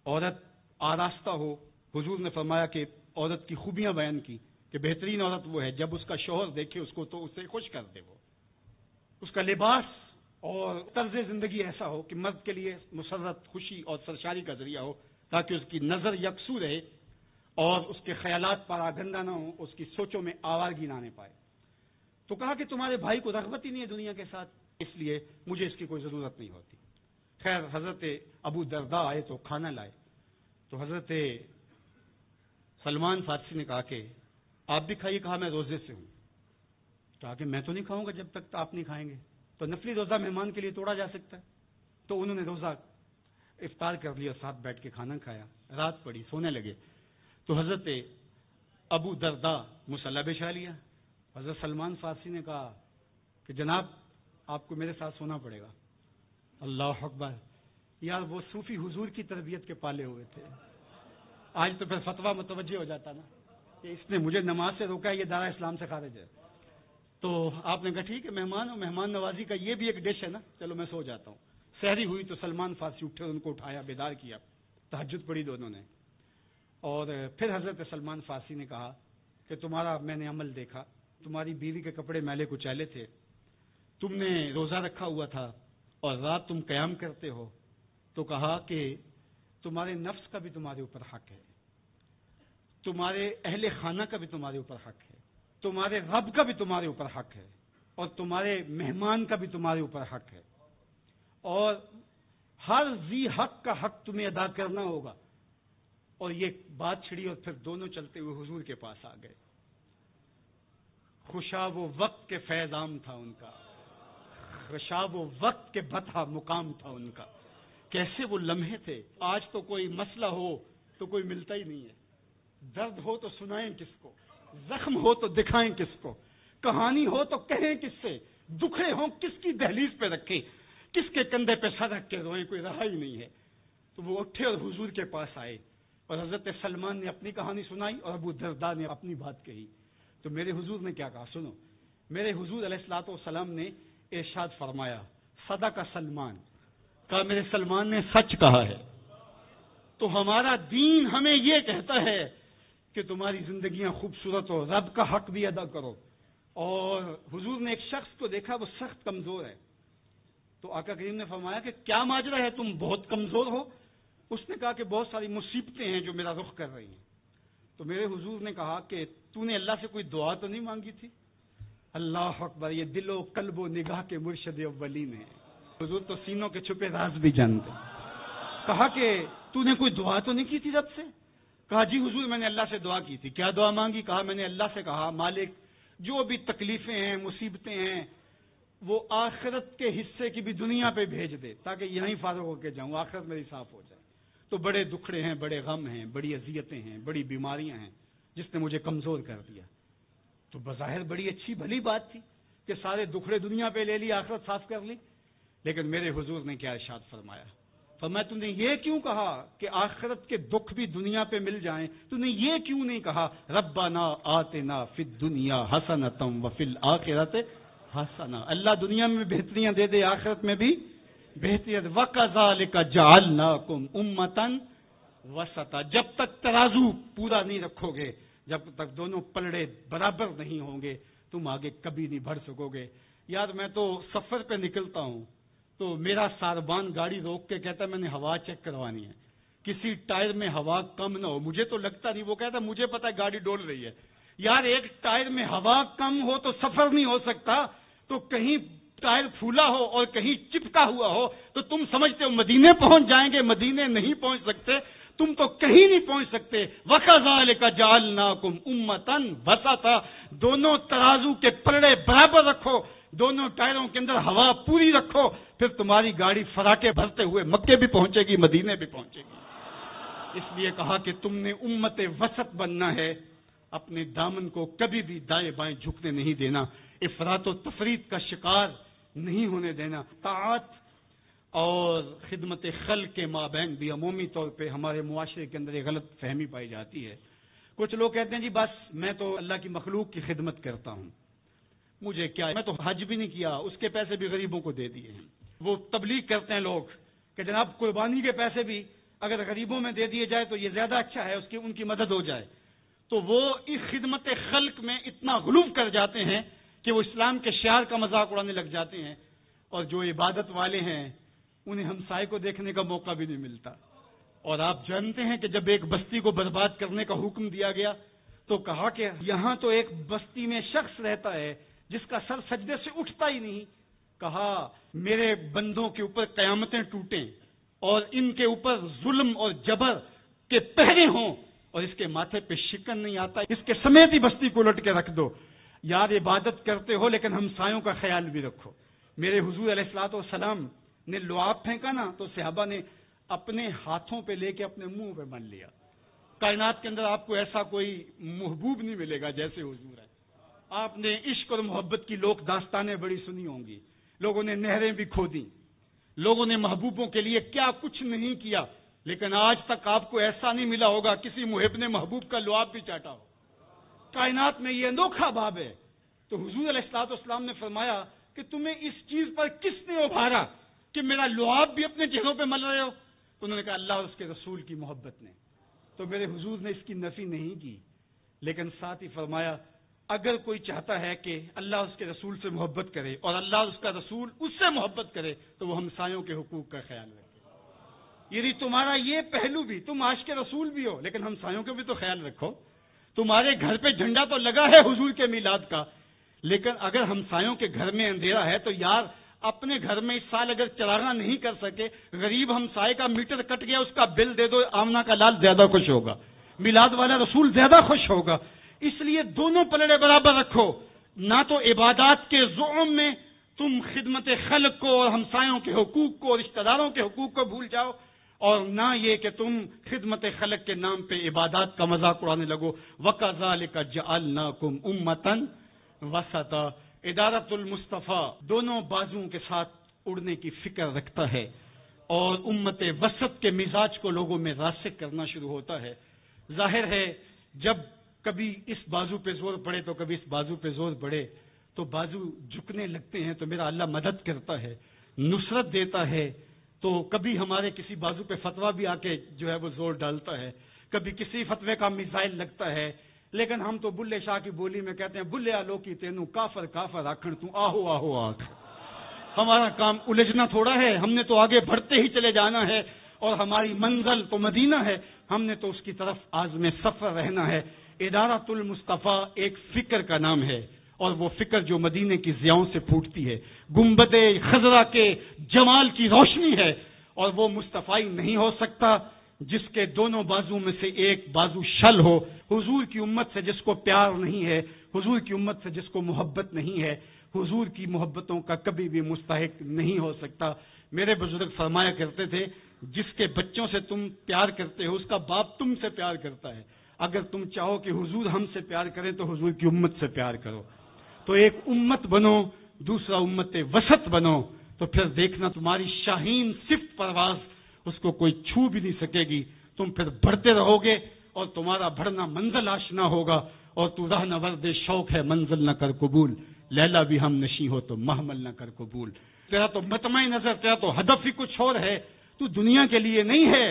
عورت آراستہ ہو۔ حضور نے فرمایا کہ عورت کی خوبیاں بیان کی کہ بہترین عورت وہ ہے جب اس کا شوہر دیکھے اس کو تو اسے خوش کر دے، وہ اس کا لباس اور طرز زندگی ایسا ہو کہ مرد کے لیے مسرت، خوشی اور سرشاری کا ذریعہ ہو، تاکہ اس کی نظر یکسو رہے اور اس کے خیالات پراگندہ نہ ہوں، اس کی سوچوں میں آوارگی نہ آنے پائے۔ تو کہا کہ تمہارے بھائی کو رغبت ہی نہیں ہے دنیا کے ساتھ، اس لیے مجھے اس کی کوئی ضرورت نہیں ہوتی۔ خیر حضرت ابو درداء آئے تو کھانا لائے، تو حضرت سلمان فارسی نے کہا کہ آپ بھی کھائیے، کہا میں روزے سے ہوں، کہا کہ میں تو نہیں کھاؤں گا جب تک آپ نہیں کھائیں گے، تو نفلی روزہ مہمان کے لیے توڑا جا سکتا ہے۔ تو انہوں نے روزہ افطار کر لیا، ساتھ بیٹھ کے کھانا کھایا، رات پڑی، سونے لگے۔ تو حضرت ابو درداء مصلی بچھا لیا، حضرت سلمان فارسی نے کہا کہ جناب آپ کو میرے ساتھ سونا پڑے گا۔ اللہ اکبر، یار وہ صوفی حضور کی تربیت کے پالے ہوئے تھے، آج تو پھر فتویٰ متوجہ ہو جاتا نا کہ اس نے مجھے نماز سے روکا ہے، یہ دارا اسلام سے خارج ہے۔ تو آپ نے کہا ٹھیک ہے، مہمان اور مہمان نوازی کا یہ بھی ایک ڈش ہے نا، چلو میں سو جاتا ہوں۔ سحری ہوئی تو سلمان فارسی اٹھے، ان کو اٹھایا، بیدار کیا، تہجد پڑھی دونوں نے، اور پھر حضرت سلمان فارسی نے کہا کہ تمہارا میں نے عمل دیکھا، تمہاری بیوی کے کپڑے میلے کچیلے تھے، تم نے روزہ رکھا ہوا تھا اور رات تم قیام کرتے ہو، تو کہا کہ تمہارے نفس کا بھی تمہارے اوپر حق ہے، تمہارے اہل خانہ کا بھی تمہارے اوپر حق ہے، تمہارے رب کا بھی تمہارے اوپر حق ہے، اور تمہارے مہمان کا بھی تمہارے اوپر حق ہے، اور ہر ذی حق کا حق تمہیں ادا کرنا ہوگا۔ اور یہ بات چھڑی اور پھر دونوں چلتے ہوئے حضور کے پاس آ گئے۔ خوشاب و وقت کے فیض عام تھا ان کا، خوشاب و وقت کے بطح مقام تھا ان کا، کیسے وہ لمحے تھے۔ آج تو کوئی مسئلہ ہو تو کوئی ملتا ہی نہیں ہے، درد ہو تو سنائیں کس کو، زخم ہو تو دکھائیں کس کو، کہانی ہو تو کہیں کس سے، دکھڑے ہوں کس کی دہلیز پہ رکھیں، کس کے کندھے پہ سر رکھ کے روئیں، کوئی رہا ہی نہیں ہے۔ تو وہ اٹھے اور حضور کے پاس آئے، اور حضرت سلمان نے اپنی کہانی سنائی اور ابو درداء نے اپنی بات کہی۔ تو میرے حضور نے کیا کہا سنو، میرے حضور علیہ الصلوۃ والسلام نے ارشاد فرمایا، صدق سلمان، کہا میرے سلمان نے سچ کہا ہے۔ تو ہمارا دین ہمیں یہ کہتا ہے کہ تمہاری زندگیاں خوبصورت ہو، رب کا حق بھی ادا کرو۔ اور حضور نے ایک شخص کو دیکھا، وہ سخت کمزور ہے، تو آقا کریم نے فرمایا کہ کیا ماجرا ہے، تم بہت کمزور ہو؟ اس نے کہا کہ بہت ساری مصیبتیں ہیں جو میرا رخ کر رہی ہیں۔ تو میرے حضور نے کہا کہ تو نے اللہ سے کوئی دعا تو نہیں مانگی تھی؟ اللہ اکبر، یہ دل و قلب و نگاہ کے مرشد اولین ہیں، حضور تو سینوں کے چھپے راز بھی جانتے۔ کہا کہ تو نے کوئی دعا تو نہیں کی تھی رب سے؟ کہا جی حضور میں نے اللہ سے دعا کی تھی۔ کیا دعا مانگی؟ کہا میں نے اللہ سے کہا مالک جو بھی تکلیفیں ہیں، مصیبتیں ہیں، وہ آخرت کے حصے کی بھی دنیا پہ بھیج دے تاکہ یہیں فارغ ہو کے جاؤں، آخرت میری صاف ہو جائے۔ تو بڑے دکھڑے ہیں، بڑے غم ہیں، بڑی اذیتیں ہیں، بڑی بیماریاں ہیں جس نے مجھے کمزور کر دیا۔ تو بظاہر بڑی اچھی بھلی بات تھی کہ سارے دکھڑے دنیا پہ لے لی، آخرت صاف کر لی، لیکن میرے حضور نے کیا ارشاد فرمایا؟ فرمایا تم نے یہ کیوں کہا کہ آخرت کے دکھ بھی دنیا پہ مل جائیں؟ تم نے یہ کیوں نہیں کہا ربنا آتنا فی الدنیا حسنۃ وفی الآخرۃ حسنہ، اللہ دنیا میں بہتریاں دے دے، آخرت میں بھی بہتریاں۔ وَكَذَلِكَ جَعَلْنَاكُمْ أُمَّةً وَسَطًا، جب تک ترازو پورا نہیں رکھو گے جب تک دونوں پلڑے برابر نہیں ہوں گے تم آگے کبھی نہیں بڑھ سکو گے۔ یار میں تو سفر پہ نکلتا ہوں تو میرا ساربان گاڑی روک کے کہتا ہے میں نے ہوا چیک کروانی ہے، کسی ٹائر میں ہوا کم نہ ہو، مجھے تو لگتا نہیں، وہ کہتا ہے مجھے پتا ہے گاڑی ڈول رہی ہے۔ یار ایک ٹائر میں ہوا کم ہو تو سفر نہیں ہو سکتا، تو کہیں ٹائر پھولا ہو اور کہیں چپکا ہوا ہو تو تم سمجھتے ہو مدینے پہنچ جائیں گے، مدینے نہیں پہنچ سکتے، تم تو کہیں نہیں پہنچ سکتے۔ وَكَذَلِكَ جَعَلْنَاكُمْ أُمَّةً وَسَطًا، دونوں ترازو کے پلڑے برابر رکھو، دونوں ٹائروں کے اندر ہوا پوری رکھو، پھر تمہاری گاڑی فراٹے بھرتے ہوئے مکے بھی پہنچے گی، مدینے بھی پہنچے گی۔ اس لیے کہا کہ تم نے امت وسط بننا ہے، اپنے دامن کو کبھی بھی دائیں بائیں جھکنے نہیں دینا، افراط و تفریط کا شکار نہیں ہونے دینا۔ طاعت اور خدمت خلق کے مابین بھی عمومی طور پہ ہمارے معاشرے کے اندر ایک غلط فہمی پائی جاتی ہے۔ کچھ لوگ کہتے ہیں جی بس میں تو اللہ کی مخلوق کی خدمت کرتا ہوں، مجھے کیا ہے، میں تو حج بھی نہیں کیا، اس کے پیسے بھی غریبوں کو دے دیے ہیں۔ وہ تبلیغ کرتے ہیں لوگ کہ جناب قربانی کے پیسے بھی اگر غریبوں میں دے دیے جائے تو یہ زیادہ اچھا ہے، ان کی مدد ہو جائے۔ تو وہ اس خدمت خلق میں اتنا غلو کر جاتے ہیں کہ وہ اسلام کے شعار کا مذاق اڑانے لگ جاتے ہیں، اور جو عبادت والے ہیں انہیں ہمسائے کو دیکھنے کا موقع بھی نہیں ملتا۔ اور آپ جانتے ہیں کہ جب ایک بستی کو برباد کرنے کا حکم دیا گیا تو کہا کہ یہاں تو ایک بستی میں شخص رہتا ہے جس کا سر سجدے سے اٹھتا ہی نہیں۔ کہا میرے بندوں کے اوپر قیامتیں ٹوٹیں اور ان کے اوپر ظلم اور جبر کے پہرے ہوں اور اس کے ماتھے پہ شکن نہیں آتا، اس کے سمیت ہی بستی کو لٹ کے رکھ دو۔ یار عبادت کرتے ہو لیکن ہمسایوں کا خیال بھی رکھو۔ میرے حضور علیہ الصلوۃ والسلام نے لعاب پھینکا نا تو صحابہ نے اپنے ہاتھوں پہ لے کے اپنے منہ پہ بن لیا۔ کائنات کے اندر آپ کو ایسا کوئی محبوب نہیں ملے گا جیسے حضور ہے۔ آپ نے عشق اور محبت کی لوک داستانیں بڑی سنی ہوں گی، لوگوں نے نہریں بھی کھودی، لوگوں نے محبوبوں کے لیے کیا کچھ نہیں کیا، لیکن آج تک آپ کو ایسا نہیں ملا ہوگا کسی محب نے محبوب کا لعاب بھی چاٹا ہو۔ کائنات میں یہ انوکھا باب ہے۔ تو حضور علیہ الصلوۃ والسلام نے فرمایا کہ تمہیں اس چیز پر کس نے ابھارا کہ میرا لعاب بھی اپنے چہروں پہ مل رہے ہو؟ تو انہوں نے کہا اللہ اور اس کے رسول کی محبت نے۔ تو میرے حضور نے اس کی نفی نہیں کی، لیکن ساتھ ہی فرمایا اگر کوئی چاہتا ہے کہ اللہ اور اس کے رسول سے محبت کرے اور اللہ اور اس کا رسول اس سے محبت کرے تو وہ ہمسایوں کے حقوق کا خیال رکھے۔ یعنی تمہارا یہ پہلو بھی، تم عاشق رسول بھی ہو لیکن ہمسایوں کا بھی تو خیال رکھو۔ تمہارے گھر پہ جھنڈا تو لگا ہے حضور کے میلاد کا، لیکن اگر ہمسایوں کے گھر میں اندھیرا ہے تو یار اپنے گھر میں اس سال اگر چراغاں نہیں کر سکے، غریب ہمسائے کا میٹر کٹ گیا اس کا بل دے دو، آمنہ کا لال زیادہ خوش ہوگا، میلاد والا رسول زیادہ خوش ہوگا۔ اس لیے دونوں پلڑے برابر رکھو، نہ تو عبادات کے زعم میں تم خدمت خلق کو اور ہمسایوں کے حقوق کو اور رشتہ داروں کے حقوق کو بھول جاؤ، اور نہ یہ کہ تم خدمت خلق کے نام پہ عبادات کا مذاق اڑانے لگو۔ وَكَذَلِكَ جَعَلْنَاكُمْ أُمَّةً وَسَطًا۔ ادارت المصطفیٰ دونوں بازوؤں کے ساتھ اڑنے کی فکر رکھتا ہے اور امت وسط کے مزاج کو لوگوں میں راسخ کرنا شروع ہوتا ہے۔ ظاہر ہے جب کبھی اس بازو پہ زور پڑے تو کبھی اس بازو پہ زور پڑے تو بازو جھکنے لگتے ہیں، تو میرا اللہ مدد کرتا ہے، نصرت دیتا ہے۔ تو کبھی ہمارے کسی بازو پہ فتویٰ بھی آ کے جو ہے وہ زور ڈالتا ہے، کبھی کسی فتوے کا میزائل لگتا ہے، لیکن ہم تو بلے شاہ کی بولی میں کہتے ہیں بلے آلو کی تینوں کافر کافر آکھن تو آہو آہو آکھ۔ ہمارا کام الجھنا تھوڑا ہے، ہم نے تو آگے بڑھتے ہی چلے جانا ہے، اور ہماری منزل تو مدینہ ہے، ہم نے تو اس کی طرف عازم سفر رہنا ہے۔ ادارت المصطفیٰ ایک فکر کا نام ہے، اور وہ فکر جو مدینے کی ضیاؤں سے پھوٹتی ہے، گنبد خضرا کے جمال کی روشنی ہے، اور وہ مصطفی نہیں ہو سکتا جس کے دونوں بازو میں سے ایک بازو شل ہو۔ حضور کی امت سے جس کو پیار نہیں ہے، حضور کی امت سے جس کو محبت نہیں ہے، حضور کی محبتوں کا کبھی بھی مستحق نہیں ہو سکتا۔ میرے بزرگ فرمایا کرتے تھے جس کے بچوں سے تم پیار کرتے ہو اس کا باپ تم سے پیار کرتا ہے۔ اگر تم چاہو کہ حضور ہم سے پیار کریں تو حضور کی امت سے پیار کرو۔ تو ایک امت بنو، دوسرا امت وسط بنو، تو پھر دیکھنا تمہاری شاہین صفت پرواز اس کو کوئی چھو بھی نہیں سکے گی۔ تم پھر بڑھتے رہو گے اور تمہارا بڑھنا منزل آشنا ہوگا، اور تو راہ نورد شوق ہے منزل نہ کر قبول، لیلا بھی ہم نشیں ہو تو محمل نہ کر قبول۔ تیرا تو مطمع نظر، تیرا تو ہدف ہی کچھ اور ہے، تو دنیا کے لیے نہیں ہے،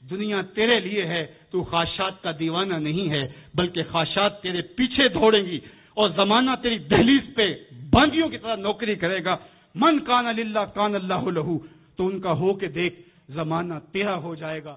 دنیا تیرے لیے ہے، تو خواہشات کا دیوانہ نہیں ہے، بلکہ خواہشات تیرے پیچھے دوڑیں گی اور زمانہ تیری دہلیز پہ بانگیوں کی طرح نوکری کرے گا۔ من کان للہ کان اللہ لہو، تو ان کا ہو کے دیکھ، زمانہ تیرا ہو جائے گا۔